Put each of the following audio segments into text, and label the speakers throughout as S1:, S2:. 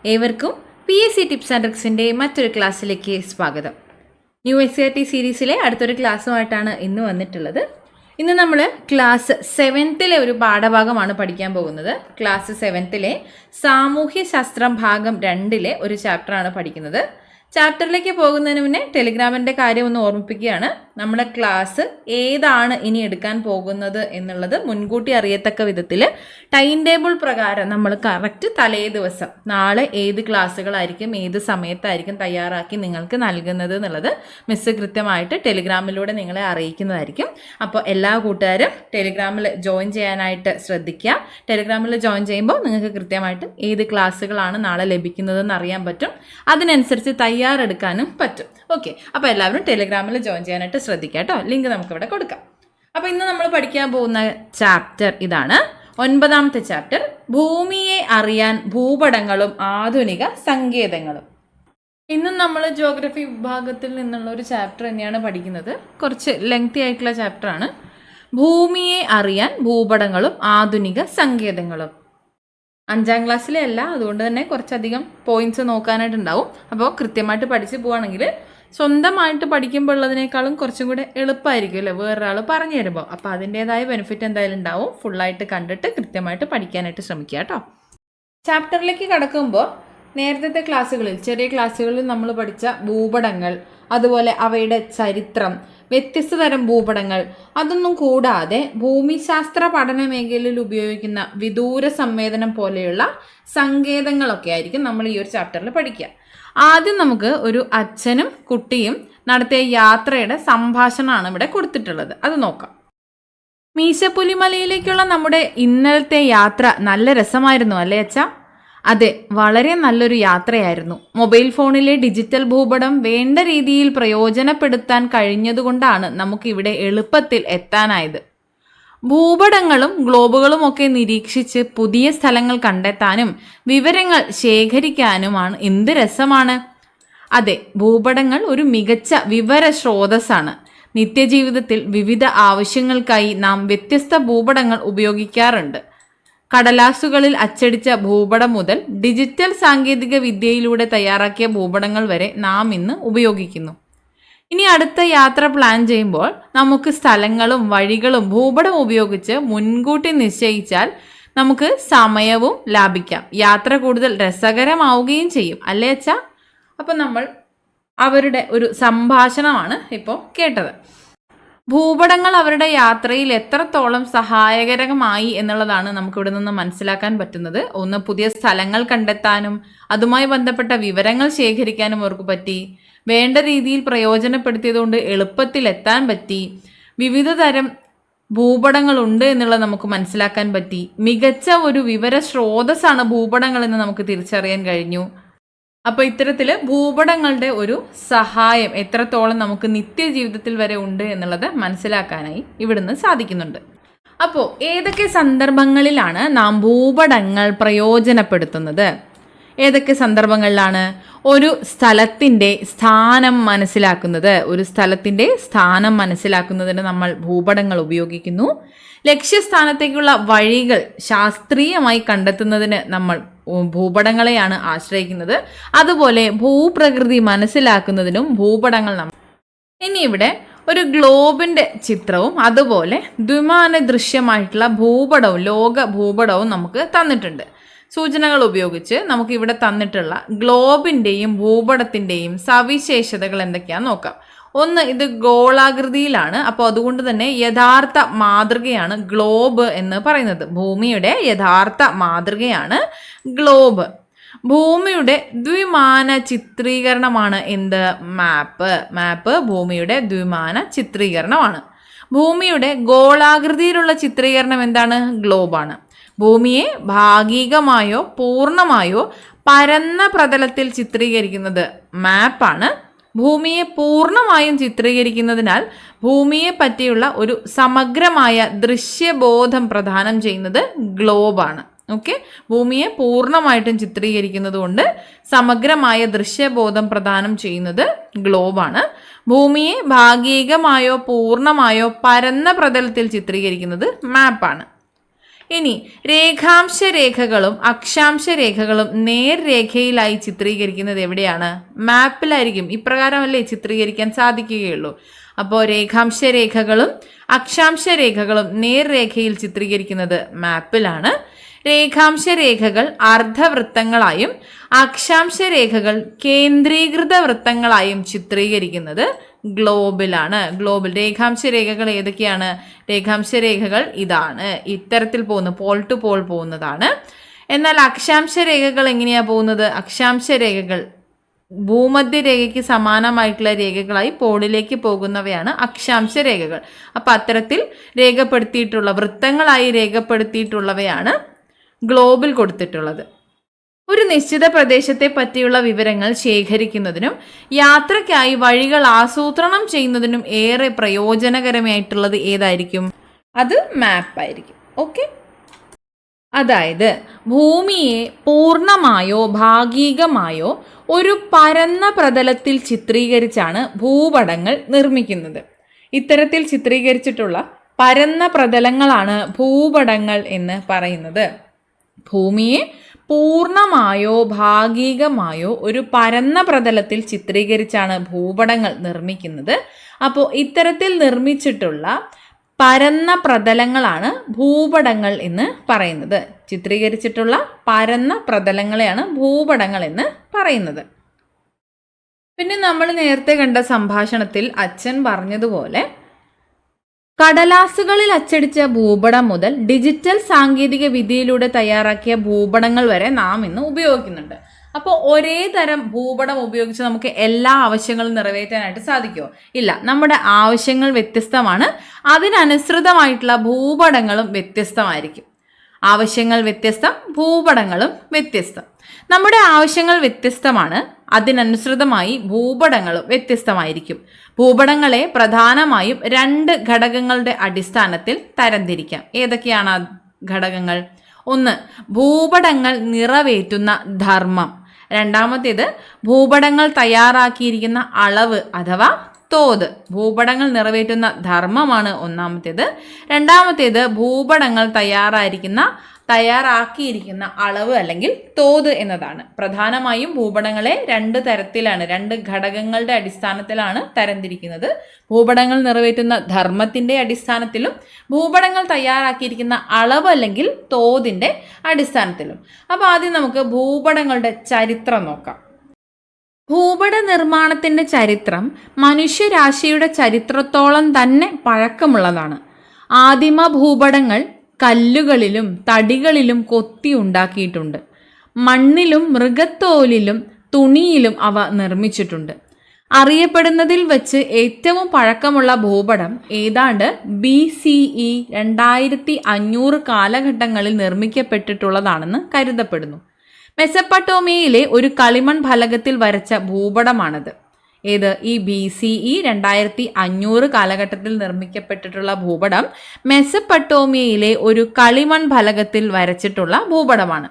S1: ഏവർക്കും PSC tips and ട്രിക്സിൻ്റെ മറ്റൊരു ക്ലാസ്സിലേക്ക് സ്വാഗതം. ന്യൂ SCRT സീരീസിലെ അടുത്തൊരു ക്ലാസ്സുമായിട്ടാണ് ഇന്ന് വന്നിട്ടുള്ളത്. ഇന്ന് നമ്മൾ ക്ലാസ് 7th ഒരു പാഠഭാഗമാണ് പഠിക്കാൻ പോകുന്നത്. ക്ലാസ് 7th സാമൂഹ്യശാസ്ത്രം ഭാഗം 2 ഒരു ചാപ്റ്ററാണ് പഠിക്കുന്നത്. ചാപ്റ്ററിലേക്ക് പോകുന്നതിന് മുന്നേ ടെലിഗ്രാമിൻ്റെ കാര്യം ഒന്ന് ഓർമ്മിപ്പിക്കുകയാണ്. നമ്മുടെ ക്ലാസ് ഏതാണ് ഇനി എടുക്കാൻ പോകുന്നത് എന്നുള്ളത് മുൻകൂട്ടി അറിയത്തക്ക വിധത്തിൽ ടൈം ടേബിൾ പ്രകാരം നമ്മൾ കറക്റ്റ് തലേ ദിവസം നാളെ ഏത് ക്ലാസ്സുകളായിരിക്കും ഏത് സമയത്തായിരിക്കും തയ്യാറാക്കി നിങ്ങൾക്ക് നൽകുന്നത് എന്നുള്ളത് മിസ്സ് കൃത്യമായിട്ട് ടെലിഗ്രാമിലൂടെ നിങ്ങളെ അറിയിക്കുന്നതായിരിക്കും. അപ്പോൾ എല്ലാ കൂട്ടുകാരും ടെലിഗ്രാമിൽ ജോയിൻ ചെയ്യാനായിട്ട് ശ്രദ്ധിക്കുക. ടെലിഗ്രാമിൽ ജോയിൻ ചെയ്യുമ്പോൾ നിങ്ങൾക്ക് കൃത്യമായിട്ട് ഏത് ക്ലാസ്സുകളാണ് നാളെ ലഭിക്കുന്നതെന്ന് അറിയാൻ പറ്റും. അതിനനുസരിച്ച് തയ്യാറെടുക്കാനും പറ്റും. ഓക്കെ, അപ്പോൾ എല്ലാവരും ടെലിഗ്രാമിൽ ജോയിൻ ചെയ്യാനായിട്ട് ശ്രദ്ധിക്കുക കേട്ടോ. ലിങ്ക് നമുക്കിവിടെ കൊടുക്കാം. അപ്പോൾ ഇന്ന് നമ്മൾ പഠിക്കാൻ പോകുന്ന ചാപ്റ്റർ ഇതാണ്, 9ാമത്തെ ചാപ്റ്റർ, ഭൂമിയെ അറിയാൻ ഭൂപടങ്ങളും ആധുനിക സങ്കേതങ്ങളും. ഇന്നും നമ്മൾ ജിയോഗ്രഫി വിഭാഗത്തിൽ നിന്നുള്ള ഒരു ചാപ്റ്റർ തന്നെയാണ് പഠിക്കുന്നത്. കുറച്ച് ലെങ്തി ആയിട്ടുള്ള ചാപ്റ്ററാണ്. ഭൂമിയെ അറിയാൻ ഭൂപടങ്ങളും ആധുനിക സങ്കേതങ്ങളും. 5ാം ക്ലാസ്സിലെ അല്ല, അതുകൊണ്ട് തന്നെ കുറച്ചധികം പോയിന്റ്സ് നോക്കാനായിട്ടുണ്ടാവും. അപ്പോൾ കൃത്യമായിട്ട് പഠിച്ച് പോവുകയാണെങ്കിൽ സ്വന്തമായിട്ട് പഠിക്കുമ്പോൾ ഉള്ളതിനേക്കാളും കുറച്ചും കൂടെ എളുപ്പമായിരിക്കും അല്ലേ, വേറൊരാൾ പറഞ്ഞു തരുമ്പോൾ. അപ്പോൾ അതിൻ്റേതായ ബെനിഫിറ്റ് എന്തായാലും ഉണ്ടാവും. ഫുള്ളായിട്ട് കണ്ടിട്ട് കൃത്യമായിട്ട് പഠിക്കാനായിട്ട് ശ്രമിക്കുക കേട്ടോ. ചാപ്റ്ററിലേക്ക് കടക്കുമ്പോൾ നേരത്തെ ക്ലാസ്സുകളിൽ, ചെറിയ ക്ലാസ്സുകളിൽ നമ്മൾ പഠിച്ച ഭൂപടങ്ങൾ, അതുപോലെ അവയുടെ ചരിത്രം, വ്യത്യസ്ത തരം ഭൂപടങ്ങൾ, അതൊന്നും കൂടാതെ ഭൂമിശാസ്ത്ര പഠന മേഖലയിൽ ഉപയോഗിക്കുന്ന വിദൂര സംവേദനം പോലെയുള്ള സങ്കേതങ്ങളൊക്കെ ആയിരിക്കും നമ്മൾ ഈ ഒരു ചാപ്റ്ററിൽ പഠിക്കുക. ആദ്യം നമുക്ക് ഒരു അച്ഛനും കുട്ടിയും നടത്തിയ യാത്രയുടെ സംഭാഷണമാണ് ഇവിടെ കൊടുത്തിട്ടുള്ളത്. അത് നോക്കാം. മീശപ്പുലിമലയിലേക്കുള്ള നമ്മുടെ ഇന്നലത്തെ യാത്ര നല്ല രസമായിരുന്നു അല്ലേ അച്ഛാ? അതെ, വളരെ നല്ലൊരു യാത്രയായിരുന്നു. മൊബൈൽ ഫോണിലെ ഡിജിറ്റൽ ഭൂപടം വേണ്ട രീതിയിൽ പ്രയോജനപ്പെടുത്താൻ കഴിഞ്ഞതുകൊണ്ടാണ് നമുക്കിവിടെ എളുപ്പത്തിൽ എത്താനായത്. ഭൂപടങ്ങളും ഗ്ലോബുകളും ഒക്കെ നിരീക്ഷിച്ച് പുതിയ സ്ഥലങ്ങൾ കണ്ടെത്താനും വിവരങ്ങൾ ശേഖരിക്കാനുമാണ്. എന്ത് രസമാണ്! അതെ, ഭൂപടങ്ങൾ ഒരു മികച്ച വിവര സ്രോതസ്സാണ്. നിത്യജീവിതത്തിൽ വിവിധ ആവശ്യങ്ങൾക്കായി നാം വ്യത്യസ്ത ഭൂപടങ്ങൾ ഉപയോഗിക്കാറുണ്ട്. കടലാസുകളിൽ അച്ചടിച്ച ഭൂപടം മുതൽ ഡിജിറ്റൽ സാങ്കേതിക വിദ്യയിലൂടെ തയ്യാറാക്കിയ ഭൂപടങ്ങൾ വരെ നാം ഇന്ന് ഉപയോഗിക്കുന്നു. ഇനി അടുത്ത യാത്ര പ്ലാൻ ചെയ്യുമ്പോൾ നമുക്ക് സ്ഥലങ്ങളും വഴികളും ഭൂപടം ഉപയോഗിച്ച് മുൻകൂട്ടി നിശ്ചയിച്ചാൽ നമുക്ക് സമയവും ലാഭിക്കാം. യാത്ര കൂടുതൽ രസകരമാവുകയും ചെയ്യും അല്ലേ അച്ഛാ? അപ്പം നമ്മൾ അവരുടെ ഒരു സംഭാഷണമാണ് ഇപ്പോൾ കേട്ടത്. ഭൂപടങ്ങൾ അവരുടെ യാത്രയിൽ എത്രത്തോളം സഹായകരമായി എന്നുള്ളതാണ് നമുക്കിവിടെ നിന്ന് മനസ്സിലാക്കാൻ പറ്റുന്നത്. ഒന്ന്, പുതിയ സ്ഥലങ്ങൾ കണ്ടെത്താനും അതുമായി ബന്ധപ്പെട്ട വിവരങ്ങൾ ശേഖരിക്കാനും അവർക്ക് പറ്റി. വേണ്ട രീതിയിൽ പ്രയോജനപ്പെടുത്തിയതുകൊണ്ട് എളുപ്പത്തിൽ എത്താൻ പറ്റി. വിവിധ തരം ഭൂപടങ്ങളുണ്ട് എന്നുള്ളത് നമുക്ക് മനസ്സിലാക്കാൻ പറ്റി. മികച്ച ഒരു വിവര സ്രോതസ്സാണ് ഭൂപടങ്ങൾ എന്ന് നമുക്ക് തിരിച്ചറിയാൻ കഴിഞ്ഞു. അപ്പോൾ ഇത്തരത്തിൽ ഭൂപടങ്ങളുടെ ഒരു സഹായം എത്രത്തോളം നമുക്ക് നിത്യജീവിതത്തിൽ വരെ ഉണ്ട് എന്നുള്ളത് മനസ്സിലാക്കാനായി ഇവിടുന്ന് സാധിക്കുന്നുണ്ട്. അപ്പോൾ ഏതൊക്കെ സന്ദർഭങ്ങളിലാണ് നാം ഭൂപടങ്ങൾ പ്രയോജനപ്പെടുത്തുന്നത്? ഏതൊക്കെ സന്ദർഭങ്ങളിലാണ്? ഒരു സ്ഥലത്തിൻ്റെ സ്ഥാനം മനസ്സിലാക്കുന്നതിന് നമ്മൾ ഭൂപടങ്ങൾ ഉപയോഗിക്കുന്നു. ലക്ഷ്യസ്ഥാനത്തേക്കുള്ള വഴികൾ ശാസ്ത്രീയമായി കണ്ടെത്തുന്നതിന് നമ്മൾ ഭൂപടങ്ങളെയാണ് ആശ്രയിക്കുന്നത്. അതുപോലെ ഭൂപ്രകൃതി മനസ്സിലാക്കുന്നതിനും ഭൂപടങ്ങൾ ഇനി ഇവിടെ ഒരു ഗ്ലോബിൻ്റെ ചിത്രവും അതുപോലെ ദ്വിമാന ദൃശ്യമായിട്ടുള്ള ഭൂപടവും ലോക ഭൂപടവും നമുക്ക് തന്നിട്ടുണ്ട്. സൂചനകൾ ഉപയോഗിച്ച് നമുക്ക് ഇവിടെ തന്നിട്ടുള്ള ഗ്ലോബിൻ്റെയും ഭൂപടത്തിൻ്റെയും സവിശേഷതകൾ എന്തൊക്കെയാണെന്ന് നോക്കാം. ഒന്ന്, ഇത് ഗോളാകൃതിയിലാണ്. അപ്പോൾ അതുകൊണ്ട് തന്നെ യഥാർത്ഥ മാതൃകയാണ് ഗ്ലോബ് എന്ന് പറയുന്നത്. ഭൂമിയുടെ യഥാർത്ഥ മാതൃകയാണ് ഗ്ലോബ്. ഭൂമിയുടെ ദ്വിമാന ചിത്രീകരണമാണ് എന്ത്? മാപ്പ് ഭൂമിയുടെ ദ്വിമാന ചിത്രീകരണമാണ്. ഭൂമിയുടെ ഗോളാകൃതിയിലുള്ള ചിത്രീകരണം എന്താണ്? ഗ്ലോബാണ്. ഭൂമിയെ ഭാഗികമായോ പൂർണ്ണമായോ പരന്ന പ്രതലത്തിൽ ചിത്രീകരിക്കുന്നത് മാപ്പാണ്. ഭൂമിയെ പൂർണ്ണമായും ചിത്രീകരിക്കുന്നതിനാൽ ഭൂമിയെ പറ്റിയുള്ള ഒരു സമഗ്രമായ ദൃശ്യബോധം പ്രദാനം ചെയ്യുന്നത് ഗ്ലോബാണ്. ഓക്കെ, ഭൂമിയെ പൂർണ്ണമായിട്ടും ചിത്രീകരിക്കുന്നത് കൊണ്ട് സമഗ്രമായ ദൃശ്യബോധം പ്രദാനം ചെയ്യുന്നത് ഗ്ലോബാണ്. ഭൂമിയെ ഭാഗികമായോ പൂർണ്ണമായോ പരന്ന പ്രതലത്തിൽ ചിത്രീകരിക്കുന്നത് മാപ്പാണ്. ഇനി രേഖാംശ രേഖകളും അക്ഷാംശ രേഖകളും നേർരേഖയിലായി ചിത്രീകരിക്കുന്നത് എവിടെയാണ്? മാപ്പിലായിരിക്കും. ഇപ്രകാരമല്ലേ ചിത്രീകരിക്കാൻ സാധിക്കുകയുള്ളൂ. അപ്പോൾ രേഖാംശ രേഖകളും അക്ഷാംശ രേഖകളും നേർരേഖയിൽ ചിത്രീകരിക്കുന്നത് മാപ്പിലാണ്. രേഖാംശ രേഖകൾ അർദ്ധവൃത്തങ്ങളായും അക്ഷാംശ രേഖകൾ കേന്ദ്രീകൃത വൃത്തങ്ങളായും ചിത്രീകരിക്കുന്നത് ഗ്ലോബിലാണ്. ഗ്ലോബിൽ രേഖാംശ രേഖകൾ ഏതൊക്കെയാണ്? രേഖാംശ രേഖകൾ ഇതാണ്, ഇത്തരത്തിൽ പോകുന്നു, പോൾ ടു പോൾ പോകുന്നതാണ്. എന്നാൽ അക്ഷാംശ രേഖകൾ എങ്ങനെയാ പോകുന്നത്? അക്ഷാംശ രേഖകൾ ഭൂമധ്യരേഖയ്ക്ക് സമാനമായിട്ടുള്ള രേഖകളായി പോളിലേക്ക് പോകുന്നവയാണ് അക്ഷാംശ രേഖകൾ. അപ്പം അത്തരത്തിൽ രേഖപ്പെടുത്തിയിട്ടുള്ള വൃത്തങ്ങളായി രേഖപ്പെടുത്തിയിട്ടുള്ളവയാണ് ഗ്ലോബിൽ കൊടുത്തിട്ടുള്ളത്. ഒരു നിശ്ചിത പ്രദേശത്തെ പറ്റിയുള്ള വിവരങ്ങൾ ശേഖരിക്കുന്നതിനും യാത്രയ്ക്കായി വഴികൾ ആസൂത്രണം ചെയ്യുന്നതിനും ഏറെ പ്രയോജനകരമായിട്ടുള്ളത് ഏതായിരിക്കും? അത് മാപ്പായിരിക്കും. ഓക്കെ, അതായത് ഭൂമിയെ പൂർണ്ണമായോ ഭാഗികമായോ ഒരു പരന്ന പ്രതലത്തിൽ ചിത്രീകരിച്ചാണ് ഭൂപടങ്ങൾ നിർമ്മിക്കുന്നത്. ഇത്തരത്തിൽ ചിത്രീകരിച്ചിട്ടുള്ള പരന്ന പ്രതലങ്ങളാണ് ഭൂപടങ്ങൾ എന്ന് പറയുന്നത്. ഭൂമിയെ പൂർണ്ണമായോ ഭാഗികമായോ ഒരു പരന്ന പ്രതലത്തിൽ ചിത്രീകരിച്ചാണ് ഭൂപടങ്ങൾ നിർമ്മിക്കുന്നത്. അപ്പോൾ ഇത്തരത്തിൽ നിർമ്മിച്ചിട്ടുള്ള പരന്ന പ്രതലങ്ങളാണ് ഭൂപടങ്ങൾ എന്ന് പറയുന്നത്. ചിത്രീകരിച്ചിട്ടുള്ള പരന്ന പ്രതലങ്ങളെയാണ് ഭൂപടങ്ങൾ എന്ന് പറയുന്നത്. പിന്നെ നമ്മൾ നേരത്തെ കണ്ട സംഭാഷണത്തിൽ അച്ഛൻ പറഞ്ഞതുപോലെ കടലാസുകളിൽ അച്ചടിച്ച ഭൂപടം മുതൽ ഡിജിറ്റൽ സാങ്കേതിക വിദ്യയിലൂടെ തയ്യാറാക്കിയ ഭൂപടങ്ങൾ വരെ നാം ഇന്ന് ഉപയോഗിക്കുന്നുണ്ട്. അപ്പോൾ ഒരേ തരം ഭൂപടം ഉപയോഗിച്ച് നമുക്ക് എല്ലാ ആവശ്യങ്ങളും നിറവേറ്റാനായിട്ട് സാധിക്കുമോ? ഇല്ല. നമ്മുടെ ആവശ്യങ്ങൾ വ്യത്യസ്തമാണ്. അതിനനുസൃതമായിട്ടുള്ള ഭൂപടങ്ങളും വ്യത്യസ്തമായിരിക്കും. ആവശ്യങ്ങൾ വ്യത്യസ്തം, ഭൂപടങ്ങളും വ്യത്യസ്തം. നമ്മുടെ ആവശ്യങ്ങൾ വ്യത്യസ്തമാണ്, അതിനനുസൃതമായി ഭൂപടങ്ങളും വ്യത്യസ്തമായിരിക്കും. ഭൂപടങ്ങളെ പ്രധാനമായും 2 ഘടകങ്ങളുടെ അടിസ്ഥാനത്തിൽ തരംതിരിക്കാം. ഏതൊക്കെയാണ് ആ ഘടകങ്ങൾ? ഒന്ന്, ഭൂപടങ്ങൾ നിറവേറ്റുന്ന ധർമ്മം. രണ്ടാമത്തേത് ഭൂപടങ്ങൾ തയ്യാറാക്കിയിരിക്കുന്ന അളവ് അഥവാ തോത്. ഭൂപടങ്ങൾ നിറവേറ്റുന്ന ധർമ്മമാണ് ഒന്നാമത്തേത്. രണ്ടാമത്തേത് ഭൂപടങ്ങൾ തയ്യാറാക്കിയിരിക്കുന്ന അളവ് അല്ലെങ്കിൽ തോത് എന്നതാണ്. പ്രധാനമായും ഭൂപടങ്ങളെ 2 തരത്തിലാണ്, 2 ഘടകങ്ങളുടെ അടിസ്ഥാനത്തിലാണ് തരംതിരിക്കുന്നത്. ഭൂപടങ്ങൾ നിറവേറ്റുന്ന ധർമ്മത്തിൻ്റെ അടിസ്ഥാനത്തിലും ഭൂപടങ്ങൾ തയ്യാറാക്കിയിരിക്കുന്ന അളവ് അല്ലെങ്കിൽ തോതിൻ്റെ അടിസ്ഥാനത്തിലും. അപ്പോൾ ആദ്യം നമുക്ക് ഭൂപടങ്ങളുടെ ചരിത്രം നോക്കാം. ഭൂപട നിർമ്മാണത്തിൻ്റെ ചരിത്രം മനുഷ്യരാശിയുടെ ചരിത്രത്തോളം തന്നെ പഴക്കമുള്ളതാണ്. ആദിമ ഭൂപടങ്ങൾ കല്ലുകളിലും തടികളിലും കൊത്തി ഉണ്ടാക്കിയിട്ടുണ്ട്. മണ്ണിലും മൃഗത്തോലിലും തുണിയിലും അവ നിർമ്മിച്ചിട്ടുണ്ട്. അറിയപ്പെടുന്നതിൽ വച്ച് ഏറ്റവും പഴക്കമുള്ള ഭൂപടം ഏതാണ്ട് BCE 2500 കാലഘട്ടങ്ങളിൽ നിർമ്മിക്കപ്പെട്ടിട്ടുള്ളതാണെന്ന് കരുതപ്പെടുന്നു. മെസപ്പട്ടോമിയയിലെ ഒരു കളിമൺ ഫലകത്തിൽ വരച്ച ഭൂപടമാണത്. ഏത്? ഈ BCE 2500 കാലഘട്ടത്തിൽ നിർമ്മിക്കപ്പെട്ടിട്ടുള്ള ഭൂപടം മെസപ്പട്ടോമിയയിലെ ഒരു കളിമൺ ഫലകത്തിൽ വരച്ചിട്ടുള്ള ഭൂപടമാണ്.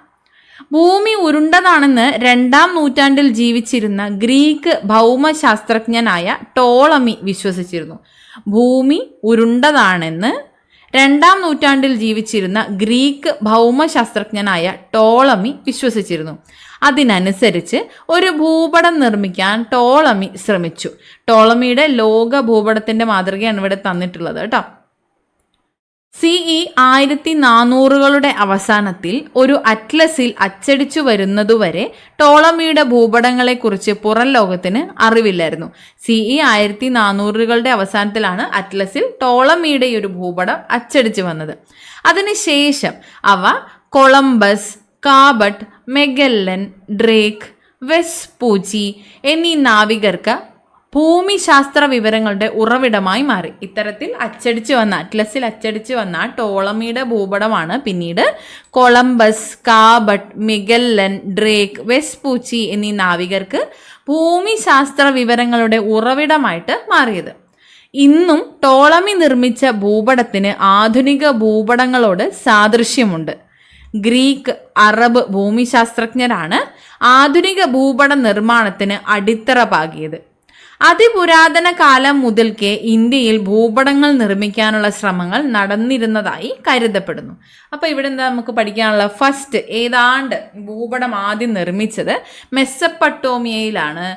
S1: ഭൂമി ഉരുണ്ടതാണെന്ന് 2-ാം നൂറ്റാണ്ടിൽ ജീവിച്ചിരുന്ന ഗ്രീക്ക് ഭൗമശാസ്ത്രജ്ഞനായ ടോളമി വിശ്വസിച്ചിരുന്നു. ഭൂമി ഉരുണ്ടതാണെന്ന് 2-ാം നൂറ്റാണ്ടിൽ ജീവിച്ചിരുന്ന ഗ്രീക്ക് ഭൗമശാസ്ത്രജ്ഞനായ ടോളമി വിശ്വസിച്ചിരുന്നു. അതിനനുസരിച്ച് ഒരു ഭൂപടം നിർമ്മിക്കാൻ ടോളമി ശ്രമിച്ചു. ടോളമിയുടെ ലോക ഭൂപടത്തിൻ്റെ മാതൃകയാണ് ഇവിടെ തന്നിട്ടുള്ളത് കേട്ടോ. CE 1400കളുടെ അവസാനത്തിൽ ഒരു അറ്റ്ലസിൽ അച്ചടിച്ചു വരുന്നതുവരെ ടോളമിയുടെ ഭൂപടങ്ങളെക്കുറിച്ച് പുറം ലോകത്തിന് അറിവില്ലായിരുന്നു. CE 1400കളുടെ അവസാനത്തിലാണ് അറ്റ്ലസിൽ ടോളമിയുടെ ഒരു ഭൂപടം അച്ചടിച്ചു വന്നത്. അതിനുശേഷം അവ കൊളംബസ്, കാബട്ട്, മെഗല്ലൻ, ഡ്രേക്ക്, വെസ്പൂച്ചി എന്നീ നാവികർക്ക് ഭൂമിശാസ്ത്ര വിവരങ്ങളുടെ ഉറവിടമായി മാറി. ഇത്തരത്തിൽ അറ്റ്ലസിൽ അച്ചടിച്ചു വന്ന ടോളമിയുടെ ഭൂപടമാണ് പിന്നീട് കൊളംബസ്, കാബട്ട്, മെഗല്ലൻ, ഡ്രേക്ക്, വെസ്പൂച്ചി എന്നീ നാവികർക്ക് ഭൂമിശാസ്ത്ര വിവരങ്ങളുടെ ഉറവിടമായിട്ട് മാറിയത്. ഇന്നും ടോളമി നിർമ്മിച്ച ഭൂപടത്തിന് ആധുനിക ഭൂപടങ്ങളോട് സാദൃശ്യമുണ്ട്. ഗ്രീക്ക്, അറബ് ഭൂമിശാസ്ത്രജ്ഞരാണ് ആധുനിക ഭൂപട നിർമ്മാണത്തിന് അടിത്തറ പാകിയത്. അതിപുരാതന കാലം മുതൽക്കേ ഇന്ത്യയിൽ ഭൂപടങ്ങൾ നിർമ്മിക്കാനുള്ള ശ്രമങ്ങൾ നടന്നിരുന്നതായി കരുതപ്പെടുന്നു. അപ്പോൾ ഇവിടെ എന്താ നമുക്ക് പഠിക്കാനുള്ള? ഫസ്റ്റ് ഏതാണ്ട് ഭൂപടം ആദ്യം നിർമ്മിച്ചത് മെസ്സപ്പട്ടോമിയയിലാണ്.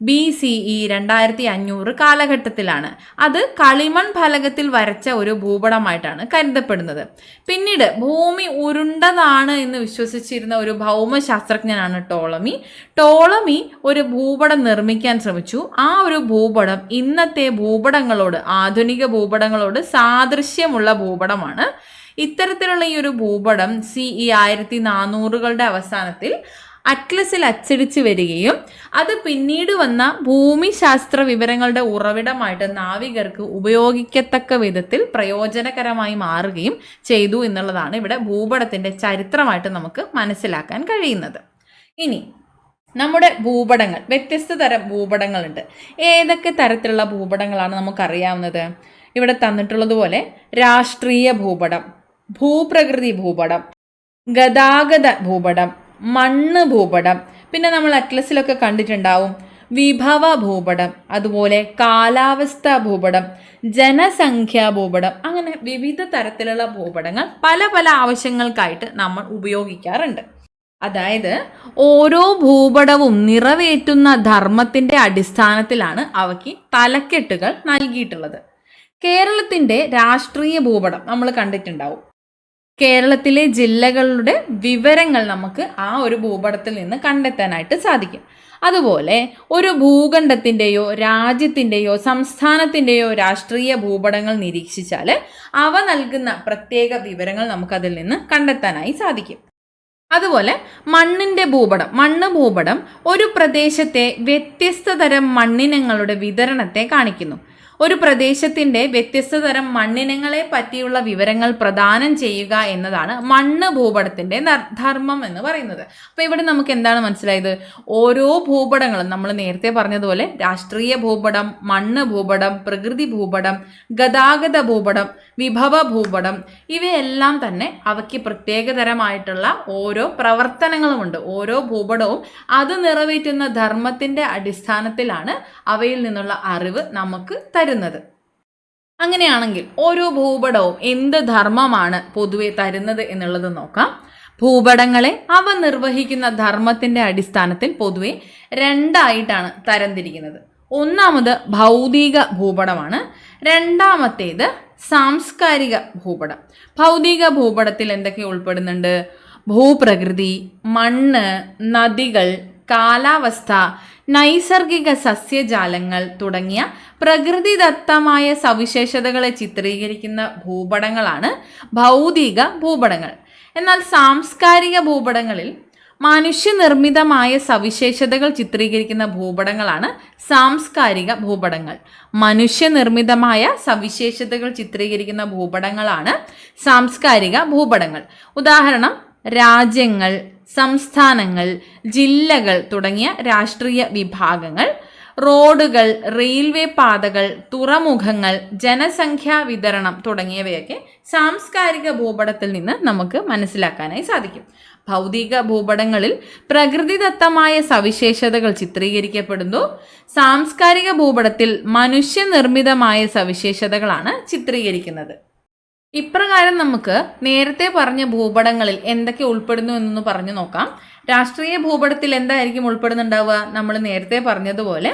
S1: BCE 2500 കാലഘട്ടത്തിലാണ്. അത് കളിമൺ ഫലകത്തിൽ വരച്ച ഒരു ഭൂപടമായിട്ടാണ് കരുതപ്പെടുന്നത്. പിന്നീട് ഭൂമി ഉരുണ്ടതാണ് എന്ന് വിശ്വസിച്ചിരുന്ന ഒരു ഭൗമശാസ്ത്രജ്ഞനാണ് ടോളമി ഒരു ഭൂപടം നിർമ്മിക്കാൻ ശ്രമിച്ചു. ആ ഒരു ഭൂപടം ഇന്നത്തെ ഭൂപടങ്ങളോട്, ആധുനിക ഭൂപടങ്ങളോട് സാദൃശ്യമുള്ള ഭൂപടമാണ്. ഇത്തരത്തിലുള്ള ഈ ഒരു ഭൂപടം CE 1400കളുടെ അവസാനത്തിൽ അറ്റ്ലസിൽ അച്ചടിച്ച് വരികയും അത് പിന്നീട് വന്ന ഭൂമിശാസ്ത്ര വിവരങ്ങളുടെ ഉറവിടമായിട്ട് നാവികർക്ക് ഉപയോഗിക്കത്തക്ക വിധത്തിൽ പ്രയോജനകരമായി മാറുകയും ചെയ്തു എന്നുള്ളതാണ് ഇവിടെ ഭൂപടത്തിൻ്റെ ചരിത്രമായിട്ട് നമുക്ക് മനസ്സിലാക്കാൻ കഴിയുന്നത്. ഇനി നമ്മുടെ ഭൂപടങ്ങൾ, വ്യത്യസ്ത തരം ഭൂപടങ്ങളുണ്ട്. ഏതൊക്കെ തരത്തിലുള്ള ഭൂപടങ്ങളാണ് നമുക്കറിയാവുന്നത്? ഇവിടെ തന്നിട്ടുള്ളതുപോലെ രാഷ്ട്രീയ ഭൂപടം, ഭൂപ്രകൃതി ഭൂപടം, ഗതാഗത ഭൂപടം, മണ്ണ് ഭൂപടം, പിന്നെ നമ്മൾ അറ്റ്ലസിലൊക്കെ കണ്ടിട്ടുണ്ടാവും വിഭവ ഭൂപടം, അതുപോലെ കാലാവസ്ഥാ ഭൂപടം, ജനസംഖ്യാ ഭൂപടം. അങ്ങനെ വിവിധ തരത്തിലുള്ള ഭൂപടങ്ങൾ പല പല ആവശ്യങ്ങൾക്കായിട്ട് നമ്മൾ ഉപയോഗിക്കാറുണ്ട്. അതായത് ഓരോ ഭൂപടവും നിറവേറ്റുന്ന ധർമ്മത്തിൻ്റെ അടിസ്ഥാനത്തിലാണ് അവയ്ക്ക് തലക്കെട്ടുകൾ നൽകിയിട്ടുള്ളത്. കേരളത്തിൻ്റെ രാഷ്ട്രീയ ഭൂപടം നമ്മൾ കണ്ടിട്ടുണ്ടാവും. കേരളത്തിലെ ജില്ലകളുടെ വിവരങ്ങൾ നമുക്ക് ആ ഒരു ഭൂപടത്തിൽ നിന്ന് കണ്ടെത്താനായിട്ട് സാധിക്കും. അതുപോലെ ഒരു ഭൂഖണ്ഡത്തിൻ്റെയോ രാജ്യത്തിൻ്റെയോ സംസ്ഥാനത്തിൻ്റെയോ രാഷ്ട്രീയ ഭൂപടങ്ങൾ നിരീക്ഷിച്ചാൽ അവ നൽകുന്ന പ്രത്യേക വിവരങ്ങൾ നമുക്കതിൽ നിന്ന് കണ്ടെത്താനായി സാധിക്കും. അതുപോലെ മണ്ണിൻ്റെ ഭൂപടം, മണ്ണ് ഭൂപടം ഒരു പ്രദേശത്തെ വ്യത്യസ്ത തരം മണ്ണിനങ്ങളുടെ വിതരണത്തെ കാണിക്കുന്നു. ഒരു പ്രദേശത്തിൻ്റെ വ്യത്യസ്ത തരം മണ്ണിനങ്ങളെ പറ്റിയുള്ള വിവരങ്ങൾ പ്രദാനം ചെയ്യുക എന്നതാണ് മണ്ണ് ഭൂപടത്തിൻ്റെ ധർമ്മം എന്ന് പറയുന്നത്. അപ്പോൾ ഇവിടെ നമുക്ക് എന്താണ് മനസ്സിലായത്? ഓരോ ഭൂപടങ്ങളും നമ്മൾ നേരത്തെ പറഞ്ഞതുപോലെ രാഷ്ട്രീയ ഭൂപടം, മണ്ണ് ഭൂപടം, പ്രകൃതി ഭൂപടം, ഗതാഗത ഭൂപടം, വിഭവ ഭൂപടം, ഇവയെല്ലാം തന്നെ അവയ്ക്ക് പ്രത്യേകതരമായിട്ടുള്ള ഓരോ പ്രവർത്തനങ്ങളുമുണ്ട്. ഓരോ ഭൂപടവും അത് നിറവേറ്റുന്ന ധർമ്മത്തിൻ്റെ അടിസ്ഥാനത്തിലാണ് അവയിൽ നിന്നുള്ള അറിവ് നമുക്ക് തരുന്നത്. അങ്ങനെയാണെങ്കിൽ ഓരോ ഭൂപടവും എന്ത് ധർമ്മമാണ് പൊതുവെ തരുന്നത് എന്നുള്ളത് നോക്കാം. ഭൂപടങ്ങളെ അവ നിർവഹിക്കുന്ന ധർമ്മത്തിൻ്റെ അടിസ്ഥാനത്തിൽ പൊതുവെ രണ്ടായിട്ടാണ് തരംതിരിക്കുന്നത്. ഒന്നാമത് ഭൗതിക ഭൂപടമാണ്, രണ്ടാമത്തേത് സാംസ്കാരിക ഭൂപടം. ഭൗതിക ഭൂപടത്തിൽ എന്തൊക്കെ ഉൾപ്പെടുന്നുണ്ട്? ഭൂപ്രകൃതി, മണ്ണ്, നദികൾ, കാലാവസ്ഥ, നൈസർഗിക സസ്യജാലങ്ങൾ തുടങ്ങിയ പ്രകൃതിദത്തമായ സവിശേഷതകളെ ചിത്രീകരിക്കുന്ന ഭൂപടങ്ങളാണ് ഭൗതിക ഭൂപടങ്ങൾ. എന്നാൽ സാംസ്കാരിക ഭൂപടങ്ങളിൽ മനുഷ്യനിർമ്മിതമായ സവിശേഷതകൾ ചിത്രീകരിക്കുന്ന ഭൂപടങ്ങളാണ് സാംസ്കാരിക ഭൂപടങ്ങൾ. മനുഷ്യനിർമ്മിതമായ സവിശേഷതകൾ ചിത്രീകരിക്കുന്ന ഭൂപടങ്ങളാണ് സാംസ്കാരിക ഭൂപടങ്ങൾ. ഉദാഹരണം രാജ്യങ്ങൾ, സംസ്ഥാനങ്ങൾ, ജില്ലകൾ തുടങ്ങിയ രാഷ്ട്രീയ വിഭാഗങ്ങൾ, റോഡുകൾ, റെയിൽവേ പാതകൾ, തുറമുഖങ്ങൾ, ജനസംഖ്യാ വിതരണം തുടങ്ങിയവയൊക്കെ സാംസ്കാരിക ഭൂപടത്തിൽ നിന്ന് നമുക്ക് മനസ്സിലാക്കാനായി സാധിക്കും. ഭൗതിക ഭൂപടങ്ങളിൽ പ്രകൃതിദത്തമായ സവിശേഷതകൾ ചിത്രീകരിക്കപ്പെടുന്നു. സാംസ്കാരിക ഭൂപടത്തിൽ മനുഷ്യനിർമ്മിതമായ സവിശേഷതകളാണ് ചിത്രീകരിക്കുന്നത്. ഇപ്രകാരം നമുക്ക് നേരത്തെ പറഞ്ഞ ഭൂപടങ്ങളിൽ എന്തൊക്കെ ഉൾപ്പെടുന്നു എന്നൊന്ന് പറഞ്ഞു നോക്കാം. രാഷ്ട്രീയ ഭൂപടത്തിൽ എന്തായിരിക്കും ഉൾപ്പെടുന്നുണ്ടാവുക? നമ്മൾ നേരത്തെ പറഞ്ഞതുപോലെ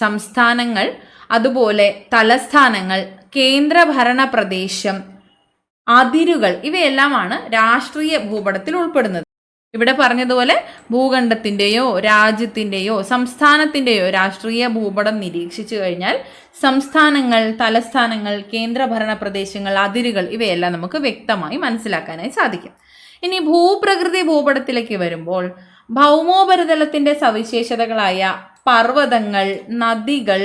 S1: സംസ്ഥാനങ്ങൾ, അതുപോലെ തലസ്ഥാനങ്ങൾ, കേന്ദ്രഭരണ പ്രദേശം, അതിരുകൾ, ഇവയെല്ലാമാണ് രാഷ്ട്രീയ ഭൂപടത്തിൽ ഉൾപ്പെടുന്നത്. ഇവിടെ പറഞ്ഞതുപോലെ ഭൂഖണ്ഡത്തിൻ്റെയോ രാജ്യത്തിൻ്റെയോ സംസ്ഥാനത്തിൻ്റെയോ രാഷ്ട്രീയ ഭൂപടം നിരീക്ഷിച്ചു കഴിഞ്ഞാൽ സംസ്ഥാനങ്ങൾ, തലസ്ഥാനങ്ങൾ, കേന്ദ്രഭരണ പ്രദേശങ്ങൾ, അതിരുകൾ ഇവയെല്ലാം നമുക്ക് വ്യക്തമായി മനസ്സിലാക്കാനായി സാധിക്കും. ഇനി ഭൂപ്രകൃതി ഭൂപടത്തിലേക്ക് വരുമ്പോൾ ഭൗമോപരിതലത്തിൻ്റെ സവിശേഷതകളായ പർവ്വതങ്ങൾ, നദികൾ,